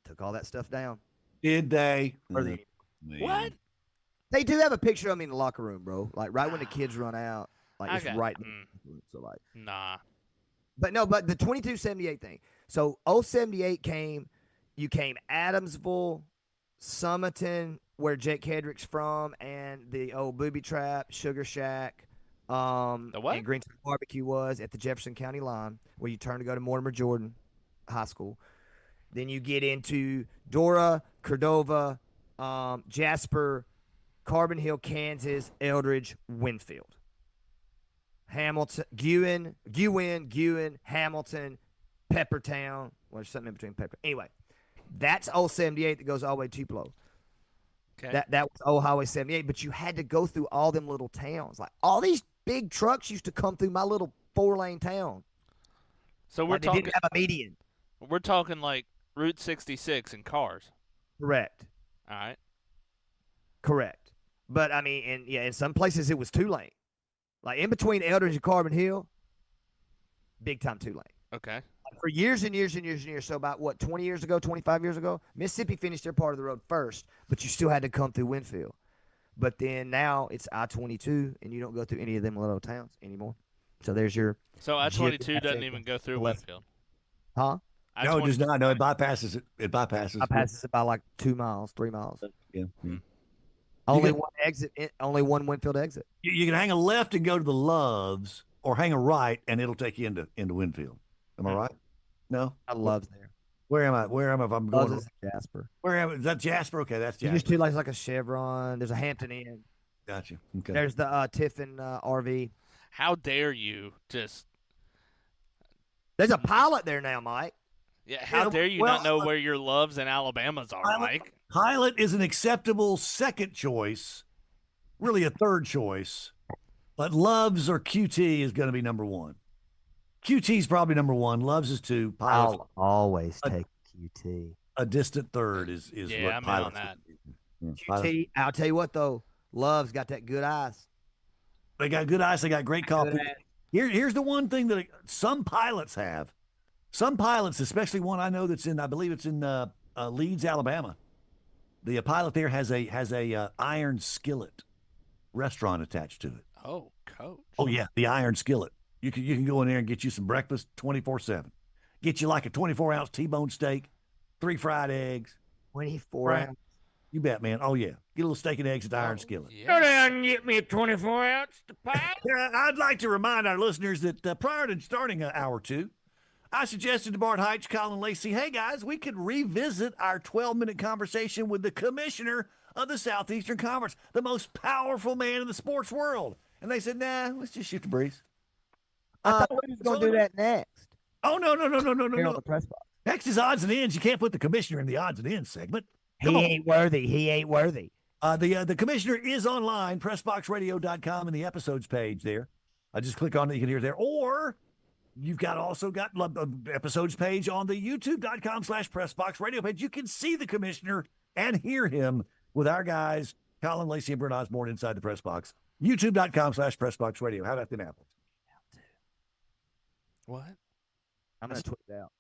Took all that stuff down. Did they? Man. What? They do have a picture of me in the locker room, bro. Like right when the kids run out, like I it's got- right. mm. So like, Nah. but the 2278 thing. So 078 came. You came Adamsville, Summerton, where Jake Hedrick's from, and the old Booby Trap, Sugar Shack, The what? And Greenside Barbecue was at the Jefferson County line, where you turn to go to Mortimer Jordan High School. Then you get into Dora, Cordova, Jasper, Carbon Hill, Kansas, Eldridge, Winfield, Hamilton, Guin, Hamilton, Peppertown. Well, there's something in between Pepper. Anyway, that's old 78 that goes all the way to Tupelo. Okay. That was old Highway 78, but you had to go through all them little towns. Like all these big trucks used to come through my little 4-lane town. So we're Like, they talking. didn't have a median. We're talking like Route 66 in cars. Correct. All right. Correct. But I mean, in some places it was 2-lane. Like in between Eldridge and Carbon Hill, big time 2-lane. Okay. For years and years and years and years. So about what, 20 years ago, 25 years ago, Mississippi finished their part of the road first, but you still had to come through Winfield. But then now it's I-22, and you don't go through any of them little towns anymore. So there's your. So I-22 doesn't even go through left. Winfield. Huh? No, it does not. No, it bypasses it. It bypasses. I passes it by like 2 miles, 3 miles. Yeah. Only get- one exit. Only one Winfield exit. You can hang a left and go to the Loves, or hang a right, and it'll take you into Winfield. Am I right? No. I love there. Where am I? Where am I? If I'm Loves going. is Jasper. Where am I? Is that Jasper? Okay, that's You Jasper. just do like a Chevron. There's a Hampton Inn. Gotcha. Okay. There's the Tiffin RV. How dare you just? There's a pilot there now, Mike. Yeah. How Yeah, dare you well, not know where your Loves and Alabamas are, Mike? Pilot is an acceptable second choice, really a third choice, but Loves or QT is going to be number one. QT is probably number one. Loves is two. Pilot, I'll always take QT. a distant third is Yeah, what I'm in on Pilot's that. gonna be. Pilot- QT. I'll tell you what though, Love's got that good ice. They got good ice. They got great coffee. Here's the one thing that some pilots have. Some pilots, especially one I know that's in, I believe it's in Leeds, Alabama. The pilot there has a iron skillet restaurant attached to it. Oh, coach. Oh yeah, the iron skillet. You can go in there and get you some breakfast 24/7. Get you like a 24-ounce T-bone steak, 3 fried eggs. 24 Right. ounce. You bet, man. Oh yeah, get a little steak and eggs at the iron skillet. Yeah. down and get me a 24-ounce to pie. I'd like to remind our listeners that prior to starting hour 2, I suggested to Bart Hyche, Colin Lacy, hey guys, we could revisit our 12-minute conversation with the commissioner of the Southeastern Conference, the most powerful man in the sports world. And they said, nah, let's just shoot the breeze. I thought we was going to do that next. Oh, no. Here on the press box. Next is odds and ends. You can't put the commissioner in the odds and ends segment. He Come on. ain't worthy. He ain't worthy. The commissioner is online, pressboxradio.com, in the episodes page there. I just click on it, you can hear it there. Or you've also got episodes page on the youtube.com/pressboxradio page. You can see the commissioner and hear him with our guys, Colin Lacy and Brent Osborne, inside the press box. youtube.com/pressboxradio. How about them apples? What? I'm going to tweet it out.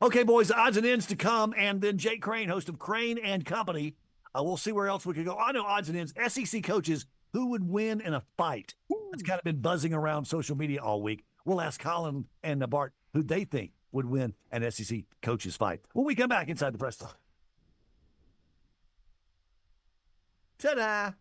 Okay, boys, odds and ends to come, and then Jake Crane, host of Crane and Company. We'll see where else we could go. I know odds and ends. SEC coaches, who would win in a fight? It's kind of been buzzing around social media all week. We'll ask Colin and Bart who they think would win an SEC coaches fight when we come back inside the press box. Ta-da!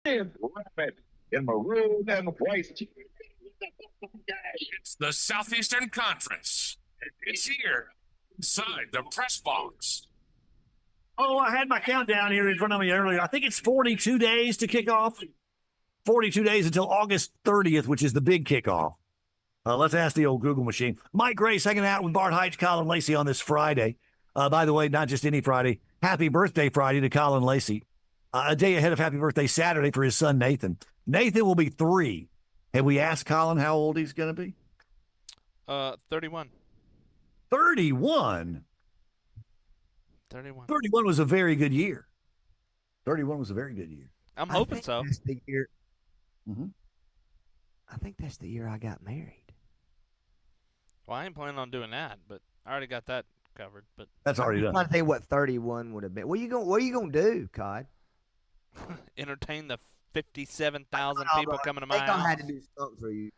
Rabbit in maroon and white. It's the Southeastern Conference. It's here, inside the press box. Oh, I had my countdown here in front of me earlier. I think it's 42 days to kick off. 42 days until August 30th, which is the big kickoff. Let's ask the old Google machine. Mike Grace hanging out with Bart Hyche, Colin Lacy on this Friday. By the way, not just any Friday. Happy birthday Friday to Colin Lacy. A day ahead of happy birthday Saturday for his son, Nathan. Nathan will be 3. Have we asked Colin how old he's going to be? 31. 31? 31. 31 was a very good year. 31 was a very good year. I'm hoping so. That's the year. Mm-hmm. I think that's the year I got married. Well, I ain't planning on doing that, but I already got that covered. But that's already I'm done. trying to think what 31 would have been. What are you gonna do, Cod? entertain the 57,000 people coming to my I think I house. had to do something for you.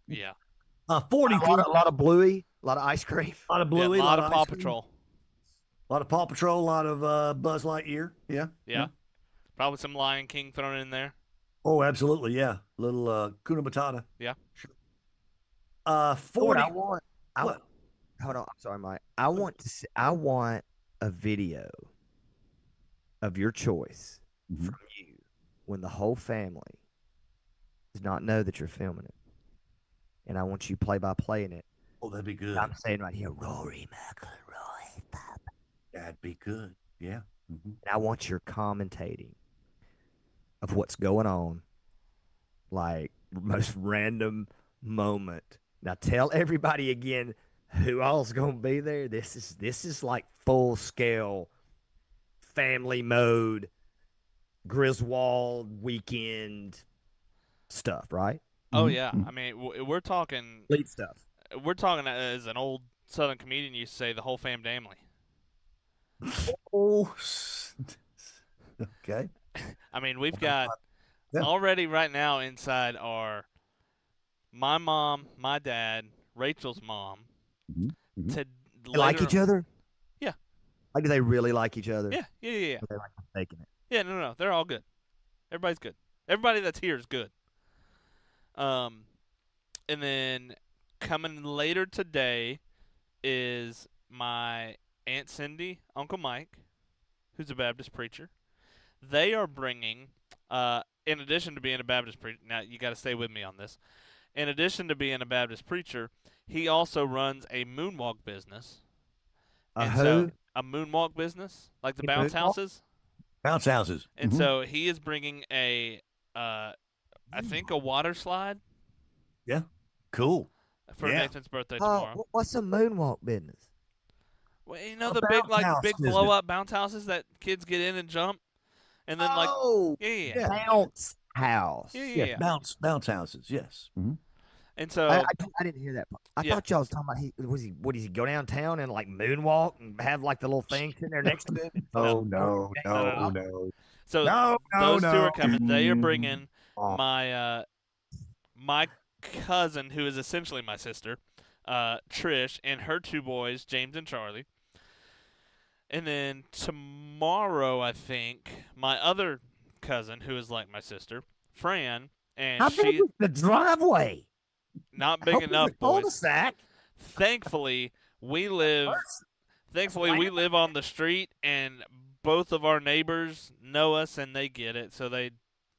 Yeah. 44. A lot of Bluey, a lot of ice cream. A lot of Bluey. Yeah, a lot of Paw ice cream. Patrol. A lot of Paw Patrol, a lot of Buzz Lightyear. Yeah. Yeah. Probably some Lion King thrown in there. Oh, absolutely. Yeah. Little Kuna Matata. Yeah. Sure. 40. Hold on. I'm sorry, Mike. I want a video of your choice from you when the whole family does not know that you're filming it. And I want you play-by-playing it. Oh, that'd be good. I'm saying right here, Rory McIlroy. That'd be good. Yeah. Mm-hmm. And I want your commentating of what's going on, like most random moment. Now tell everybody again who all's gonna be there. This is like full scale family mode, Griswold weekend stuff, right? Oh yeah, I mean we're talking Lead stuff. We're talking as an old Southern comedian used to say, the whole fam damnly. Oh, okay. I mean, we've got already right now inside are my mom, my dad, Rachel's mom. Mm-hmm. They like each other? Yeah. Like, do they really like each other? Yeah. Or they like faking it? Yeah, no, they're all good. Everybody's good. Everybody that's here is good. And then coming later today is my Aunt Cindy, Uncle Mike, who's a Baptist preacher. They are bringing, in addition to being a Baptist preacher, now you got to stay with me on this. In addition to being a Baptist preacher, he also runs a moonwalk business. A moonwalk business, like the A bounce moonwalk? houses. Bounce houses. And so he is bringing I think a water slide. Yeah. Cool. For Nathan's birthday Oh, tomorrow. what's a moonwalk business? Well, you know A the big bounce house, big isn't it? blow up bounce houses that kids get in and jump, and then yeah. Bounce house. Yeah. Bounce houses. Yes. Mm-hmm. And so I didn't hear that part. I Yeah. thought y'all was talking about what does he go downtown and like moonwalk and have like the little thing sitting there next to it? No. So No, those two no. are coming. They are bringing Oh. my cousin, who is essentially my sister, Trish, and her 2 boys, James and Charlie. And then tomorrow, I think, my other cousin, who is like my sister, Fran, and How big she is the driveway? not big enough, boys. Cul-de-sac. Thankfully, we live on the street, and both of our neighbors know us, and they get it, so they're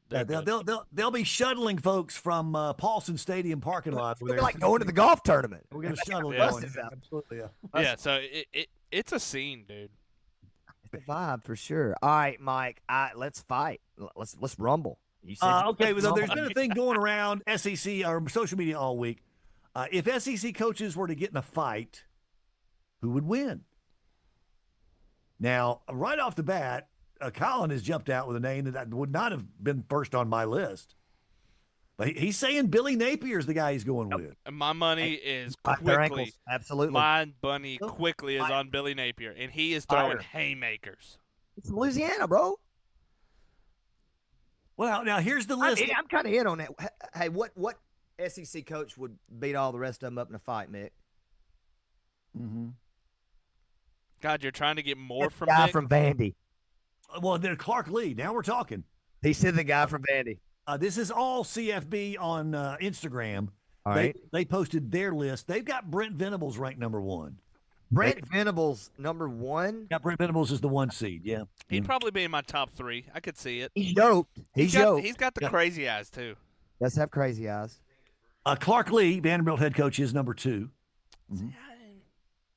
good. They'll be shuttling folks from Paulson Stadium parking lot. They're like going to the golf tournament. We're gonna shuttle Yeah. going. Absolutely. Yeah. Yeah, so it's a scene, dude. The vibe for sure. All right, Mike. Let's fight. Let's rumble. You said Okay, well, there's been a thing going around SEC or social media all week. If SEC coaches were to get in a fight, who would win? Now, right off the bat, Colin has jumped out with a name that would not have been first on my list. But he's saying Billy Napier's the guy he's going with. And my money is their quickly. ankles. Absolutely. My money quickly is on Billy Napier, and he is throwing haymakers. It's Louisiana, bro. Well, now here's the list. I'm kind of in on that. Hey, what SEC coach would beat all the rest of them up in a fight, Mick? Mm-hmm. God, you're trying to get more from guy Mick? from Vandy. Well, then Clark Lee. Now we're talking. He said the guy from Vandy. This is all CFB on Instagram. All right. They posted their list. They've got Brent Venables ranked number 1. Brent Venables, number 1. Yeah, Brent Venables is the 1 seed. Yeah. He'd probably be in my top 3. I could see it. He's yoked. He's yoked. He's got the crazy eyes too. Does have crazy eyes. Clark Lee, Vanderbilt head coach, is number 2.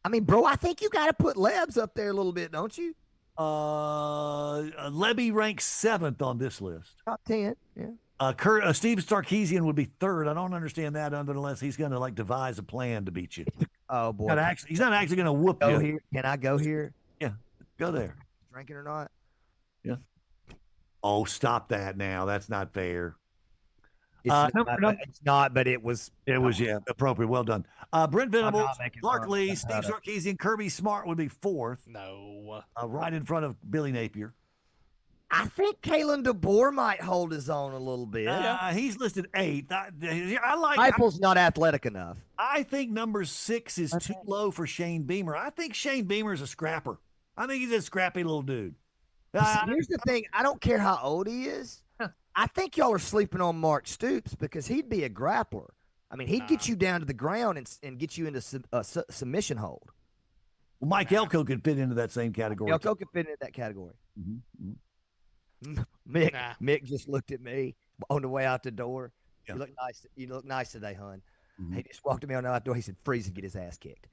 I mean, bro, I think you got to put Lebs up there a little bit, don't you? Lebby ranks 7th on this list. Top 10, yeah. Steve Sarkisian would be 3rd. I don't understand that unless he's going to devise a plan to beat you. Oh boy, he's not actually going to whoop you. Here. Can I go here? Yeah, go there. Drinking or not? Yeah. Oh, stop that now. That's not fair. It's not, but it was. It was, appropriate. Well done. Brent Venables, Clark Lee, Steve Sarkisian, Kirby Smart would be 4th. No. Right in front of Billy Napier. I think Kalen DeBoer might hold his own a little bit. He's listed 8th. Heupel's not athletic enough. I think number 6 is too low for Shane Beamer. I think Shane Beamer is a scrapper. I think he's a scrappy little dude. Here's the thing. I don't care how old he is. I think y'all are sleeping on Mark Stoops because he'd be a grappler. I mean, he'd get you down to the ground and get you into submission hold. Well, Mike Elko could fit into that same category. Elko could fit into that category. Mm-hmm. Mick just looked at me on the way out the door. Yeah. You look nice today, hon. Mm-hmm. He just walked to me on the out door. He said, "Freeze and get his ass kicked."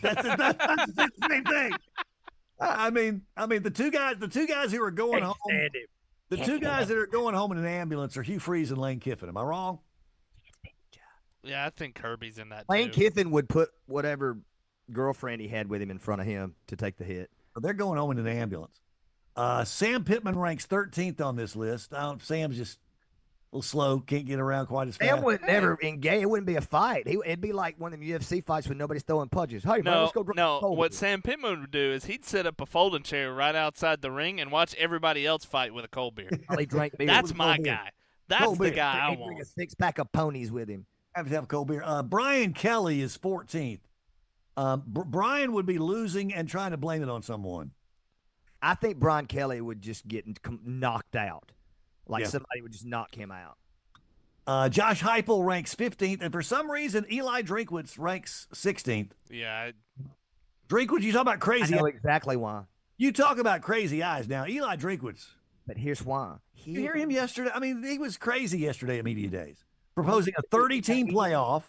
That's the same thing. I mean, the two guys who are going home. The two guys that are going home in an ambulance are Hugh Freeze and Lane Kiffin. Am I wrong? Yeah, I think Kirby's in that. Lane Kiffin would put whatever girlfriend he had with him in front of him to take the hit. They're going home in an ambulance. Sam Pittman ranks 13th on this list. Sam's just a little slow, can't get around quite as fast. Sam would never engage. It wouldn't be a fight. It'd be like one of them UFC fights when nobody's throwing punches. Hey, man, let's go. What Sam Pittman would do is he'd set up a folding chair right outside the ring and watch everybody else fight with a cold beer. He drank beer. That's my guy. That's the guy I want. Bring a 6-pack of ponies with him. Have to have a cold beer. Brian Kelly is 14th. Brian would be losing and trying to blame it on someone. I think Brian Kelly would just get knocked out. Somebody would just knock him out. Josh Heupel ranks 15th, and for some reason, Eli Drinkwitz ranks 16th. Yeah. Drinkwitz, you talk about crazy. I know exactly why. You talk about crazy eyes now. Eli Drinkwitz. But here's why. You hear him yesterday? I mean, he was crazy yesterday at Media Days, proposing a 30-team playoff.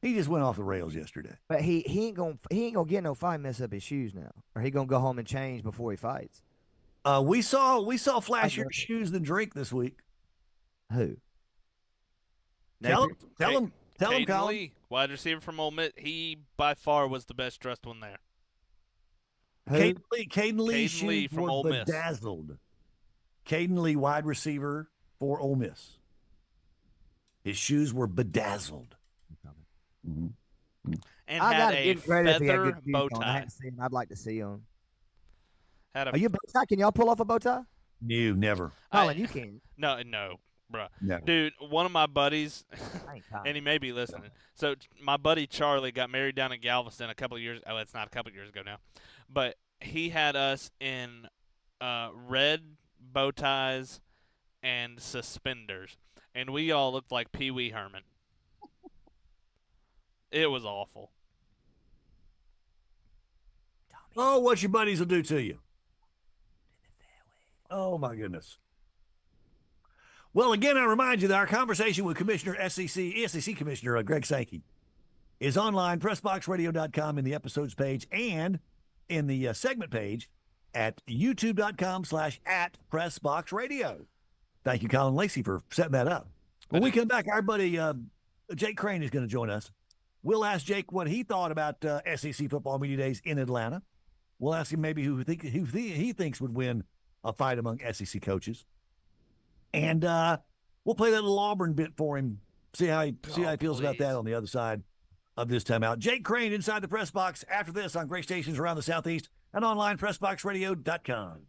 He just went off the rails yesterday. But he ain't gonna get no fight, mess up his shoes now, or he gonna go home and change before he fights. We saw flashier shoes than Drink this week. Who? Tell him, Colin. Lee, wide receiver from Ole Miss. He by far was the best dressed one there. Caden Lee shoes from Ole Miss. Bedazzled. Caden Lee, wide receiver for Ole Miss. His shoes were bedazzled. Mm-hmm. And I had gotta a give credit feather if bow I tie. haven't seen him. I'd like to see him. Are you a bow tie? Can y'all pull off a bow tie? No, never. Colin, you can. No, bruh. Never. Dude, one of my buddies, and he may be listening. So my buddy Charlie got married down in Galveston a couple of years. Oh, it's not a couple of years ago now, but he had us in red bow ties and suspenders, and we all looked like Pee Wee Herman. It was awful. Oh, what your buddies will do to you. Oh, my goodness. Well, again, I remind you that our conversation with SEC Commissioner Greg Sankey is online, pressboxradio.com in the episodes page and in the segment page at youtube.com/@pressboxradio. Thank you, Colin Lacy, for setting that up. When we come back, our buddy Jake Crane is going to join us. We'll ask Jake what he thought about SEC Football Media Days in Atlanta. We'll ask him maybe who he thinks would win a fight among SEC coaches. And we'll play that little Auburn bit for him, see how he feels about that on the other side of this timeout. Jake Crane inside the press box after this on great stations around the Southeast and online, pressboxradio.com.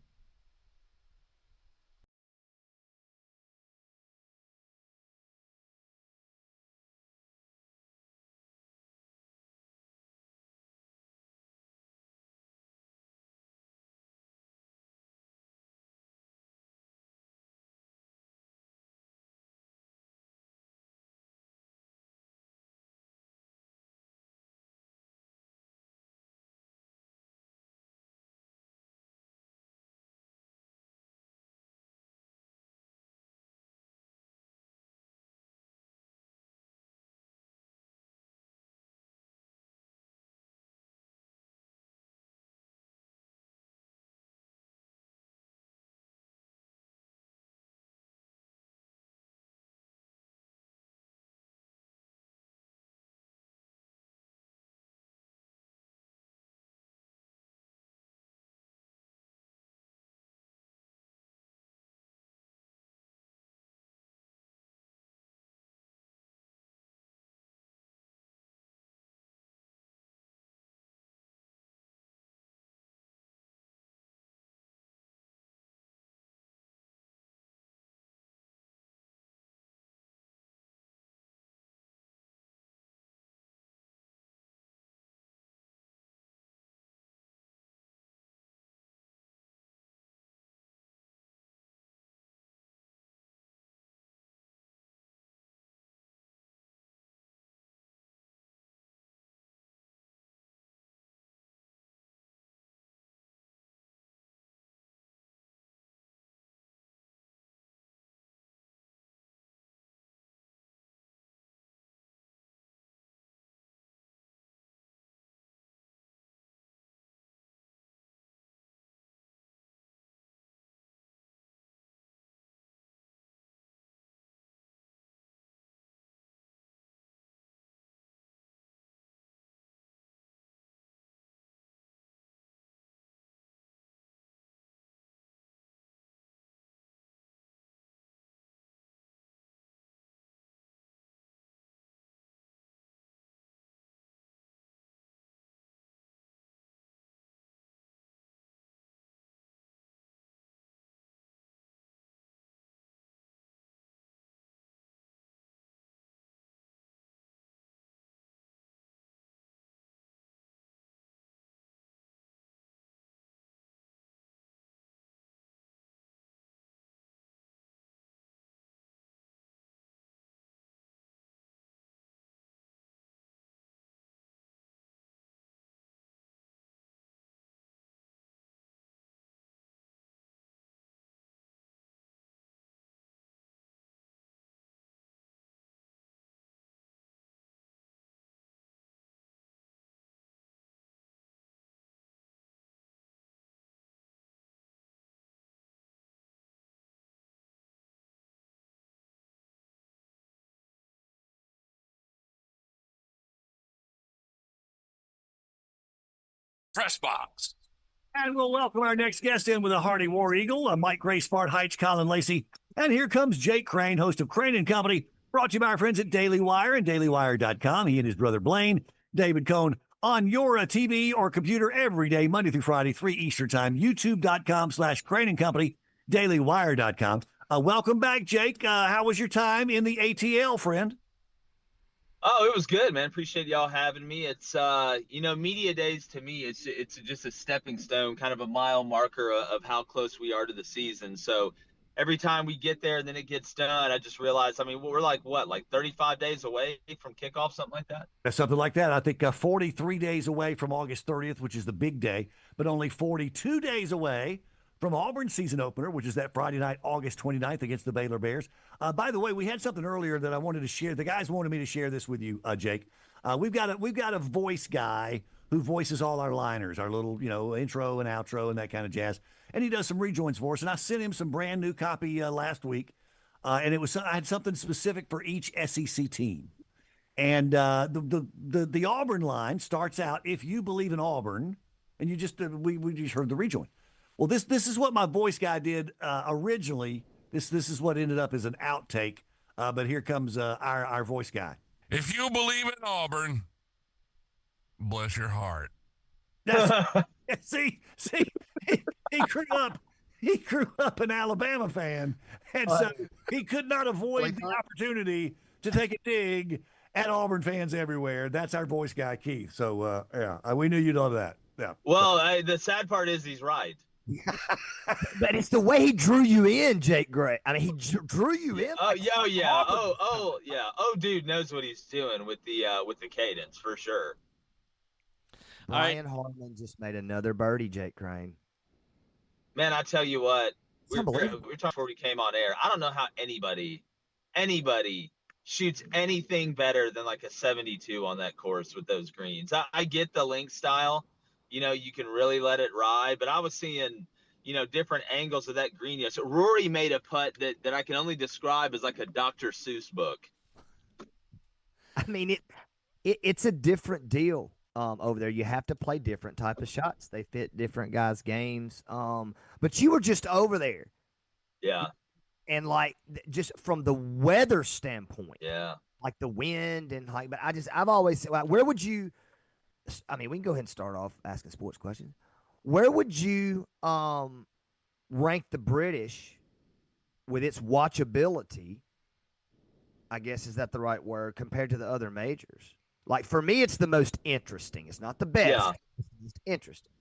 Press Box. And we'll welcome our next guest in with a hearty war eagle, Mike Grace, Bart Hyche, Colin Lacy. And here comes Jake Crane, host of Crane & Company, brought to you by our friends at Daily Wire and dailywire.com. He and his brother Blaine, David Cohn, on your TV or computer every day, Monday through Friday, 3 Eastern Time, youtube.com/Crane & Company, dailywire.com. Welcome back, Jake. How was your time in the ATL, friend? Oh, it was good, man. Appreciate y'all having me. It's media days to me, it's just a stepping stone, kind of a mile marker of how close we are to the season. So every time we get there and then it gets done, I just realize, we're like 35 days away from kickoff, something like that. Something like that. I think 43 days away from August 30th, which is the big day, but only 42 days away from Auburn's season opener, which is that Friday night, August 29th against the Baylor Bears. By the way, we had something earlier that I wanted to share. The guys wanted me to share this with you, Jake. We've got a voice guy who voices all our liners, our little, intro and outro and that kind of jazz. And he does some rejoins for us. And I sent him some brand new copy last week. And I had something specific for each SEC team. And the Auburn line starts out, if you believe in Auburn, and you just we just heard the rejoin. Well, this is what my voice guy did originally. This is what ended up as an outtake. But here comes our voice guy. If you believe in Auburn, bless your heart. See, he grew up an Alabama fan, and so he could not avoid the opportunity to take a dig at Auburn fans everywhere. That's our voice guy, Keith. So we knew you'd love that. Yeah. Well, the sad part is he's right. But it's the way he drew you in, Jake Gray. He drew you in. Oh, yeah. Oh, yeah. Oh, dude knows what he's doing with the cadence for sure. Brian Harmon just made another birdie, Jake Crane. Man, I tell you what, we were talking before we came on air. I don't know how anybody shoots anything better than like a 72 on that course with those greens. I get the link style. You can really let it ride, but I was seeing, different angles of that green. So Rory made a putt that I can only describe as like a Dr. Seuss book. It's a different deal over there. You have to play different type of shots. They fit different guys' games. But you were just over there. Yeah. And just from the weather standpoint. Yeah. Like the wind and but I've always said, where would you? We can go ahead and start off asking sports questions. Where would you rank the British with its watchability? I guess, is that the right word, compared to the other majors? Like, for me, it's the most interesting. It's not the best. Yeah. It's the most interesting.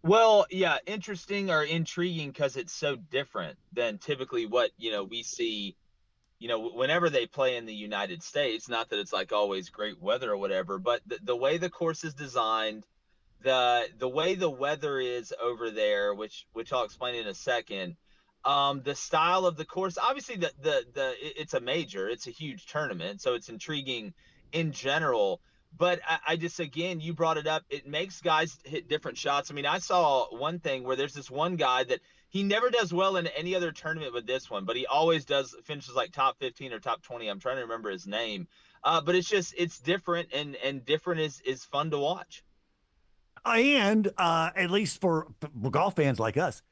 Well, yeah, interesting or intriguing because it's so different than typically what, we see, whenever they play in the United States. Not that it's like always great weather or whatever, but the way the course is designed, the way the weather is over there, which I'll explain in a second, the style of the course, obviously it's a major, it's a huge tournament, so it's intriguing in general. But I just, again, you brought it up. It makes guys hit different shots. I saw one thing where there's this one guy that he never does well in any other tournament but this one, but he always finishes like top 15 or top 20. I'm trying to remember his name. But it's different, and different is fun to watch. And at least for golf fans like us,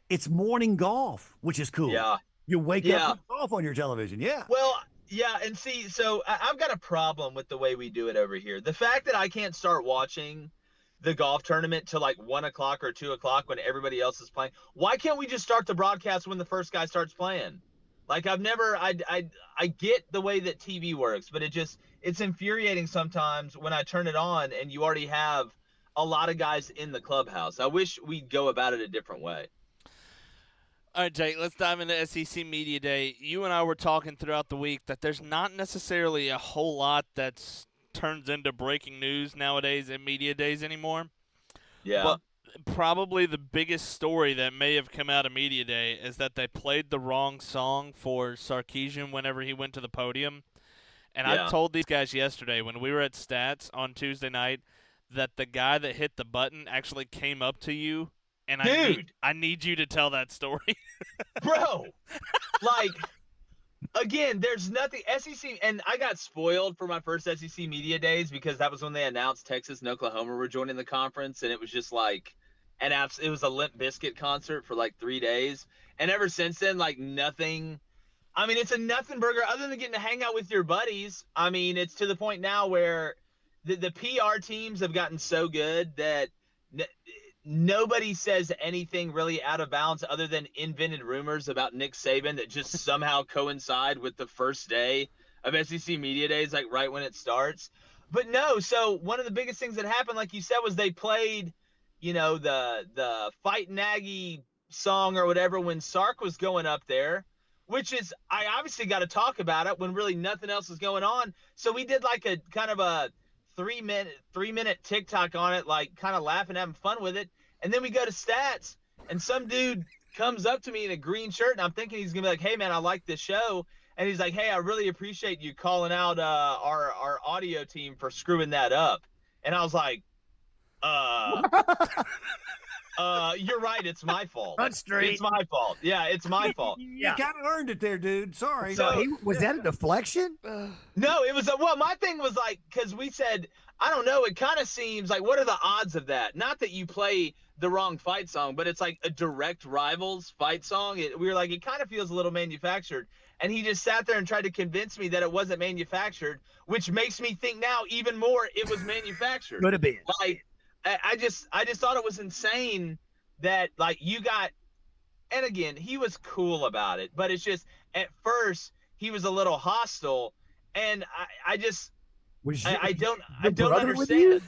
it's morning golf, which is cool. Yeah. You wake up with golf on your television. Yeah. Well, yeah, and see, so I've got a problem with the way we do it over here. The fact that I can't start watching the golf tournament till like 1 o'clock or 2 o'clock when everybody else is playing. Why can't we just start the broadcast when the first guy starts playing? Like, I get the way that TV works, but it's infuriating sometimes when I turn it on and you already have a lot of guys in the clubhouse. I wish we'd go about it a different way. All right, Jake, let's dive into SEC Media Day. You and I were talking throughout the week that there's not necessarily a whole lot that turns into breaking news nowadays at Media Days anymore. Yeah. But probably the biggest story that may have come out of Media Day is that they played the wrong song for Sarkisian whenever he went to the podium. And I told these guys yesterday when we were at Stats on Tuesday night that the guy that hit the button actually came up to you. And I need you to tell that story. Bro, like, again, there's nothing SEC, and I got spoiled for my first SEC media days because that was when they announced Texas and Oklahoma were joining the conference, and it was just like it was a Limp Bizkit concert for like 3 days, and ever since then, like nothing. I mean, it's a nothing burger other than getting to hang out with your buddies. I mean, it's to the point now where the PR teams have gotten so good that nobody says anything really out of bounds other than invented rumors about Nick Saban that just somehow coincide with the first day of SEC Media Days, like right when it starts. But no, so one of the biggest things that happened, like you said, was they played, the Fight Nagy song or whatever when Sark was going up there, which is, I obviously got to talk about it when really nothing else is going on. So we did like a kind of a 3-minute TikTok on it, like kind of laughing, having fun with it. And then we go to stats, and some dude comes up to me in a green shirt, and I'm thinking he's gonna be like, "Hey man, I like this show," and he's like, "Hey, I really appreciate you calling out our audio team for screwing that up." And I was like, you're right. It's my fault. Run straight. It's my fault. Yeah, it's my fault. You kind of earned it there, dude. Sorry. So was that a deflection? No, it was well, my thing was like, because we said, I don't know, it kind of seems like, what are the odds of that? Not that you play the wrong fight song, but it's like a direct rivals fight song. We were like, it kind of feels a little manufactured. And he just sat there and tried to convince me that it wasn't manufactured, which makes me think now even more it was manufactured. Could have been. Like, I just thought it was insane that, like, you got, and again, he was cool about it, but it's just, at first he was a little hostile, and I don't understand.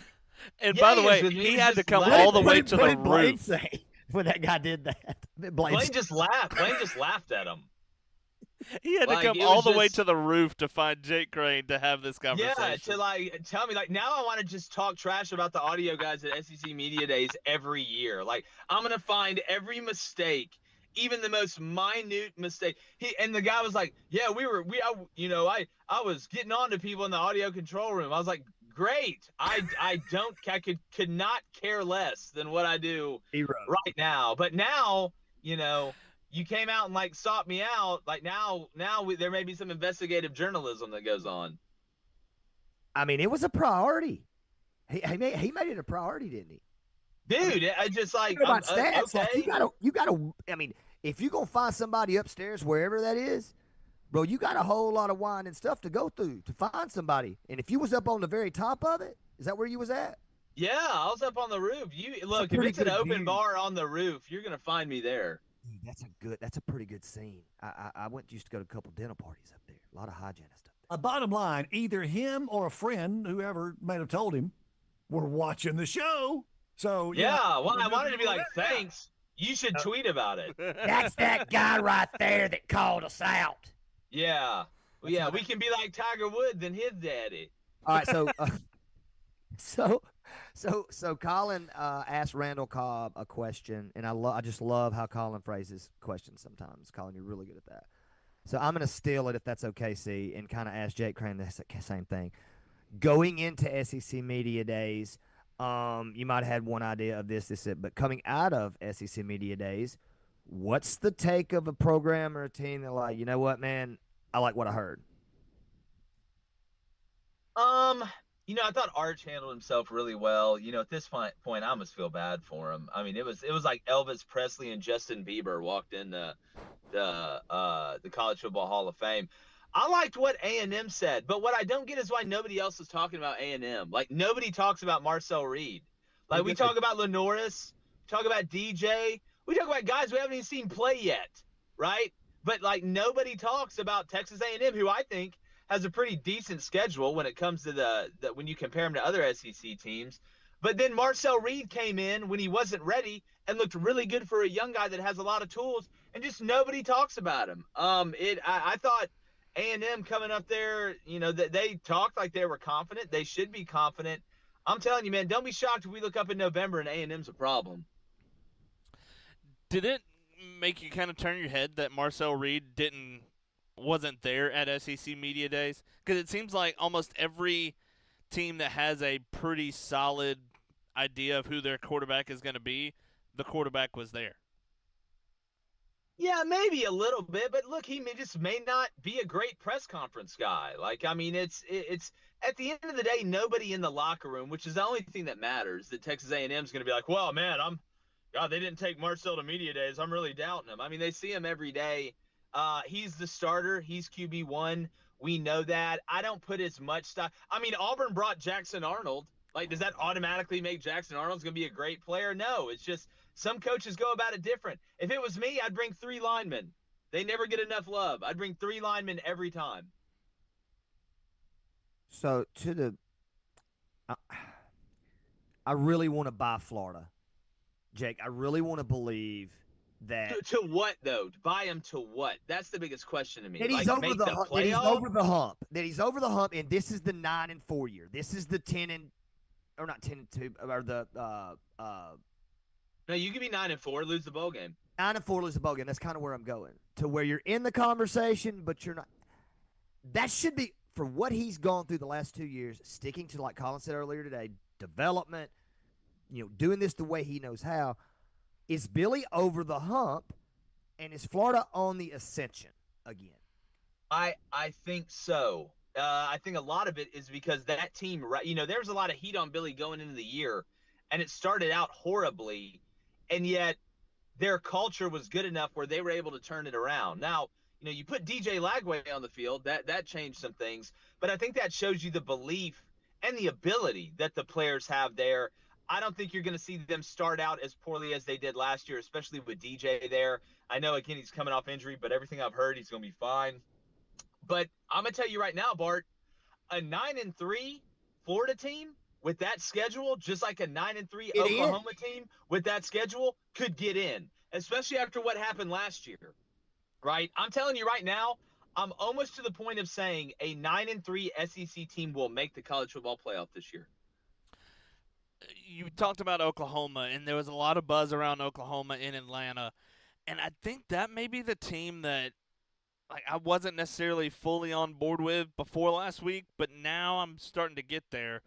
And Yeah, by the he was way, with me. he He had was to just come laughing. all the way to the What did Blaine roof. say when that guy did that? Blaine just laughed. Blaine just laughed at him. He had to Like, come it all was the way just- to the roof to find Jake Crane to have this conversation. Yeah, to like tell me, like, now I want to just talk trash about the audio guys at SEC Media Days every year. Like, I'm gonna find every mistake, even the most minute mistake. And the guy was like, "Yeah, I was getting on to people in the audio control room." I was like, "Great, I could not care less than what I do right now." But now, you came out and like sought me out. Like now there may be some investigative journalism that goes on. I mean, it was a priority. He made it a priority, didn't he? Dude, I just like, Think about stats. Like, okay. you gotta. I mean, if you're gonna find somebody upstairs, wherever that is, bro, you got a whole lot of wine and stuff to go through to find somebody. And if you was up on the very top of it, is that where you was at? Yeah, I was up on the roof. You look, if it's an open bar on the roof, you're gonna find me there. Dude, that's a pretty good scene. I used to go to a couple dinner parties up there. A lot of hygienists up there. Bottom line, either him or a friend, whoever may have told him, were watching the show. So Yeah, well, I wanted to be like, thanks. You should tweet about it. That's that guy right there that called us out. Yeah. Well, yeah, we can be like Tiger Woods and his daddy. All right, so Colin asked Randall Cobb a question, and I just love how Colin phrases questions sometimes. Colin, you're really good at that. So I'm going to steal it if that's okay, C, and kind of ask Jake Crane the same thing. Going into SEC Media Days, you might have had one idea of this, but coming out of SEC Media Days, what's the take of a program or a team that, like, you know what, man, I like what I heard? I thought Arch handled himself really well. At this point, I almost feel bad for him. I mean, it was like Elvis Presley and Justin Bieber walked in the College Football Hall of Fame. I liked what A&M said, but what I don't get is why nobody else is talking about A&M. Like, nobody talks about Marcel Reed. Like, we talk about Lenoris, talk about DJ, we talk about guys we haven't even seen play yet, right? But like, nobody talks about Texas A&M, who I think has a pretty decent schedule when it comes to when you compare him to other SEC teams. But then Marcel Reed came in when he wasn't ready and looked really good for a young guy that has a lot of tools, and just nobody talks about him. I thought A&M coming up there, they talked like they were confident. They should be confident. I'm telling you, man, don't be shocked if we look up in November and A&M's a problem. Did it make you kind of turn your head that Marcel Reed wasn't there at SEC Media Days? Because it seems like almost every team that has a pretty solid idea of who their quarterback is going to be, the quarterback was there. Yeah, maybe a little bit, but look, just may not be a great press conference guy. Like, I mean, it's at the end of the day, nobody in the locker room, which is the only thing that matters. That Texas A&M is going to be like, well, man, God, they didn't take Marcel to media days. I'm really doubting him. I mean, they see him every day. He's the starter. He's QB1. We know that. I don't put as much stock. I mean, Auburn brought Jackson Arnold. Like, does that automatically make Jackson Arnold's going to be a great player? No, it's just some coaches go about it different. If it was me, I'd bring 3 linemen. They never get enough love. I'd bring 3 linemen every time. So I really want to buy Florida, Jake. I really want to believe that To what though? To buy him to what? That's the biggest question to me. that he's Like over make the the hump. playoff? That he's over the hump, and this is the 9-4 year. This is the 10 or not 10-2 or the No, you could be 9-4, lose the bowl game. 9-4, lose the bowl game. That's kind of where I'm going to, where you're in the conversation, but you're not. That should be for what he's gone through the last 2 years, sticking to, like Colin said earlier today, development. Doing this the way he knows how. Is Billy over the hump, and is Florida on the ascension again? I think so. I think a lot of it is because that team, right? There was a lot of heat on Billy going into the year, and it started out horribly, and yet their culture was good enough where they were able to turn it around. Now, you put DJ Lagway on the field, that changed some things, but I think that shows you the belief and the ability that the players have there. I don't think you're going to see them start out as poorly as they did last year, especially with DJ there. I know, again, he's coming off injury, but everything I've heard, he's going to be fine. But I'm going to tell you right now, Bart, a 9-3 Florida team with that schedule, just like a 9-3 Oklahoma team with that schedule, could get in, especially after what happened last year, right? I'm telling you right now, I'm almost to the point of saying a 9-3 SEC team will make the college football playoff this year. You talked about Oklahoma, and there was a lot of buzz around Oklahoma in Atlanta, and I think that may be the team that I wasn't necessarily fully on board with before last week, but now I'm starting to get there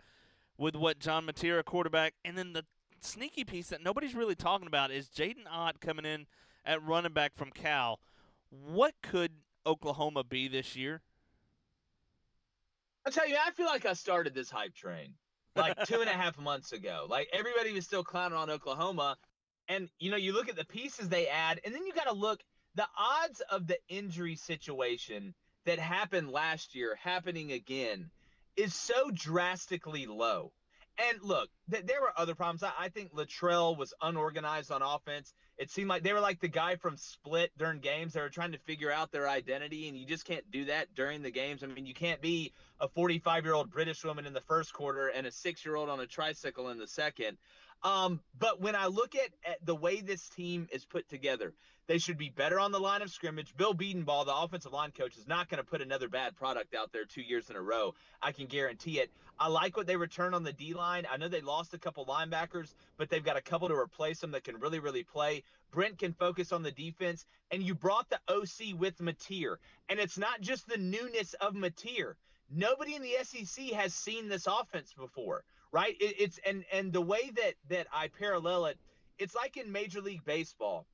with what John Matera quarterback, and then the sneaky piece that nobody's really talking about is Jaden Ott coming in at running back from Cal. What could Oklahoma be this year? I'll tell you, I feel like I started this hype train like 2.5 months ago. Like everybody was still clowning on Oklahoma. And, you look at the pieces they add, and then you got to look the odds of the injury situation that happened last year happening again is so drastically low. And look, there were other problems. I think Latrell was unorganized on offense. It seemed like they were like the guy from Split during games. They were trying to figure out their identity, and you just can't do that during the games. I mean, you can't be a 45-year-old British woman in the first quarter and a 6-year-old on a tricycle in the second. But when I look at the way this team is put together, they should be better on the line of scrimmage. Bill Bedenbaugh, the offensive line coach, is not going to put another bad product out there 2 years in a row. I can guarantee it. I like what they return on the D-line. I know they lost a couple linebackers, but they've got a couple to replace them that can really, really play. Brent can focus on the defense, and you brought the OC with Mateer. And it's not just the newness of Mateer. Nobody in the SEC has seen this offense before, right? It's the way that I parallel it, it's like in Major League Baseball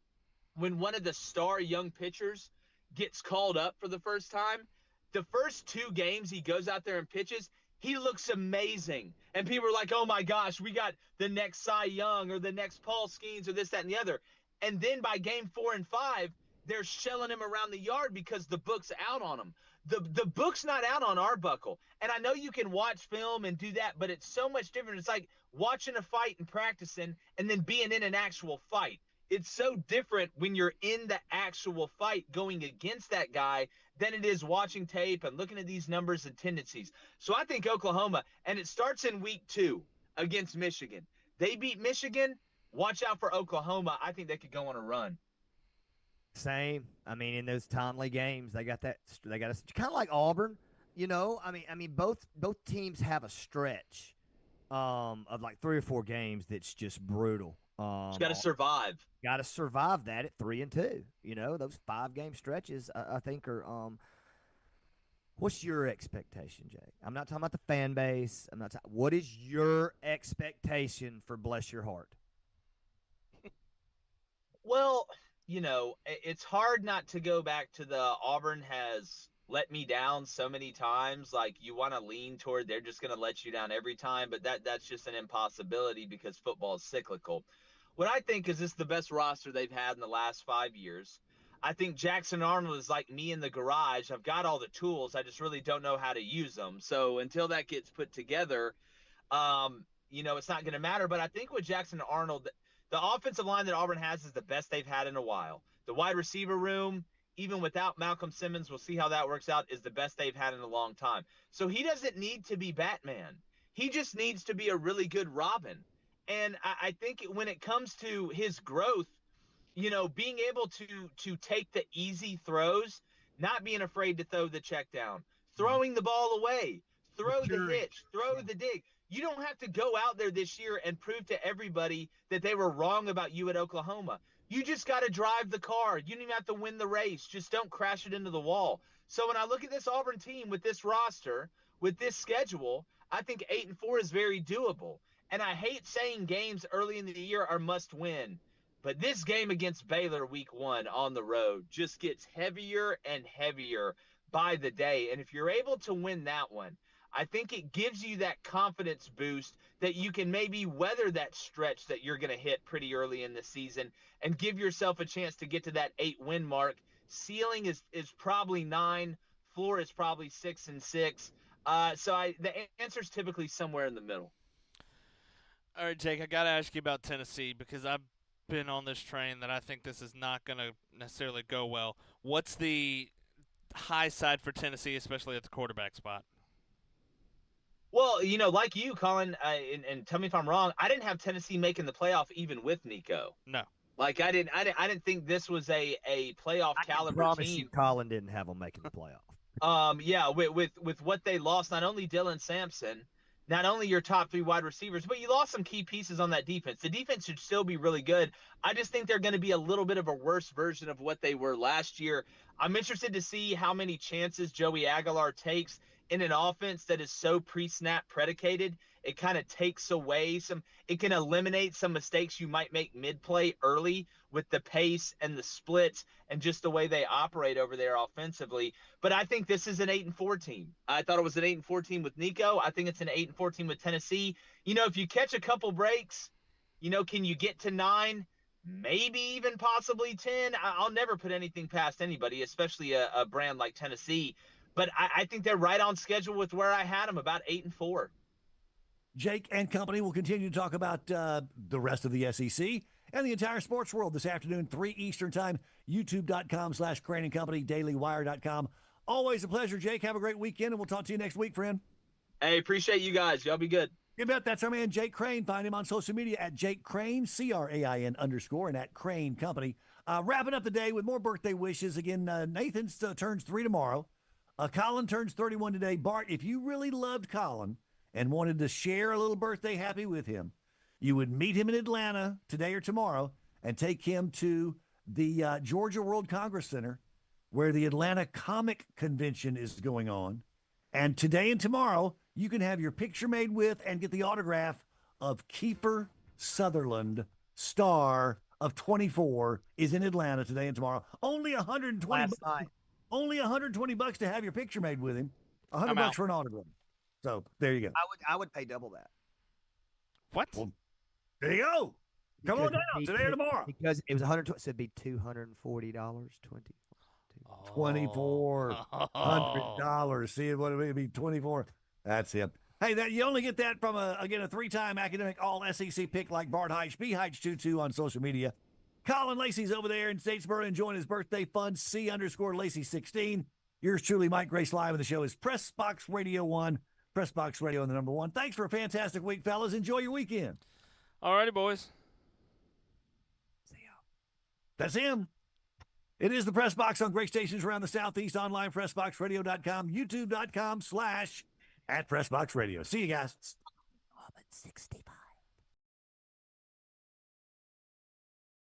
when one of the star young pitchers gets called up for the first time. The first 2 games he goes out there and pitches, he looks amazing. And people are like, oh my gosh, we got the next Cy Young or the next Paul Skeens or this, that, and the other. And then by game 4 and 5, they're shelling him around the yard because the book's out on him. The book's not out on Arbuckle. And I know you can watch film and do that, but it's so much different. It's like watching a fight and practicing and then being in an actual fight. It's so different when you're in the actual fight going against that guy than it is watching tape and looking at these numbers and tendencies. So I think Oklahoma, and it starts in week 2 against Michigan. They beat Michigan. Watch out for Oklahoma. I think they could go on a run. Same. I mean, in those timely games, they got that. They got a kind of like Auburn. I mean, both teams have a stretch of like 3 or 4 games that's just brutal. Just got to survive. Got to survive that at 3-2. Those 5-game stretches, I think are. What's your expectation, Jay? I'm not talking about the fan base. I'm not. What is your expectation for Bless Your Heart? Well, it's hard not to go back to the Auburn has let me down so many times. Like, you want to lean toward they're just going to let you down every time, but that's just an impossibility because football is cyclical. What I think is this is the best roster they've had in the last 5 years. I think Jackson Arnold is like me in the garage. I've got all the tools. I just really don't know how to use them. So until that gets put together, it's not going to matter. But I think with Jackson Arnold, the offensive line that Auburn has is the best they've had in a while. The wide receiver room, even without Malcolm Simmons, we'll see how that works out, is the best they've had in a long time. So he doesn't need to be Batman. He just needs to be a really good Robin. And I think when it comes to his growth, being able to take the easy throws, not being afraid to throw the check down, throwing the ball away, throw the hitch, throw the dig. You don't have to go out there this year and prove to everybody that they were wrong about you at Oklahoma. You just got to drive the car. You don't even have to win the race. Just don't crash it into the wall. So when I look at this Auburn team with this roster, with this schedule, I think 8-4 is very doable. And I hate saying games early in the year are must win. But this game against Baylor week 1 on the road just gets heavier and heavier by the day. And if you're able to win that one, I think it gives you that confidence boost that you can maybe weather that stretch that you're going to hit pretty early in the season and give yourself a chance to get to that 8-win mark. Ceiling is probably 9. Floor is probably 6-6. The answer is typically somewhere in the middle. All right, Jake, I got to ask you about Tennessee because I've been on this train that I think this is not going to necessarily go well. What's the high side for Tennessee, especially at the quarterback spot? Well, like you, Colin, and tell me if I'm wrong, I didn't have Tennessee making the playoff even with Nico. No. Like, I didn't think this was a playoff caliber team. I promise you, Colin didn't have them making the playoff. Yeah, with what they lost, not only Dylan Sampson, not only your top 3 wide receivers, but you lost some key pieces on that defense. The defense should still be really good. I just think they're going to be a little bit of a worse version of what they were last year. I'm interested to see how many chances Joey Aguilar takes in an offense that is so pre-snap predicated. It kind of takes away it can eliminate some mistakes you might make mid-play early with the pace and the splits and just the way they operate over there offensively. But I think this is an 8-4 team. I thought it was an 8-4 team with Nico. I think it's an 8-4 team with Tennessee. If you catch a couple breaks, can you get to 9? Maybe even possibly 10. I'll never put anything past anybody, especially a brand like Tennessee. But I think they're right on schedule with where I had them, about 8-4. Jake and company will continue to talk about the rest of the SEC and the entire sports world this afternoon, 3 Eastern time, youtube.com/Crane & Company, dailywire.com. Always a pleasure, Jake. Have a great weekend, and we'll talk to you next week, friend. Hey, appreciate you guys. Y'all be good. You bet. That's our man, Jake Crane. Find him on social media at Jake Crane, CRAIN _ and at Crane Company. Wrapping up the day with more birthday wishes. Again, Nathan turns 3 tomorrow. Colin turns 31 today. Bart, if you really loved Colin and wanted to share a little birthday happy with him, you would meet him in Atlanta today or tomorrow and take him to the Georgia World Congress Center where the Atlanta Comic Convention is going on. And today and tomorrow, you can have your picture made with and get the autograph of Kiefer Sutherland, star of 24, is in Atlanta today and tomorrow. Only Only $120 to have your picture made with him. $100 for an autograph. So there you go. I would pay double that. What? Well, there you go. Come on down today or tomorrow. Because it was 120, so it'd be $240. $2,400. See what it would be? 24. That's it. Hey, you only get that from a 3-time academic all SEC pick like Bart Hyche. Be Hyche22 on social media. Colin Lacy's over there in Statesboro enjoying his birthday fun. C_Lacy16. Yours truly, Mike Grace, live, and the show is Press Box Radio 1. Press Box Radio and the number 1. Thanks for a fantastic week, fellas. Enjoy your weekend. All righty, boys. See ya. That's him. It is the Press Box on great stations around the Southeast, online, PressBoxRadio.com, YouTube.com/@PressBoxRadio. See you guys. 60.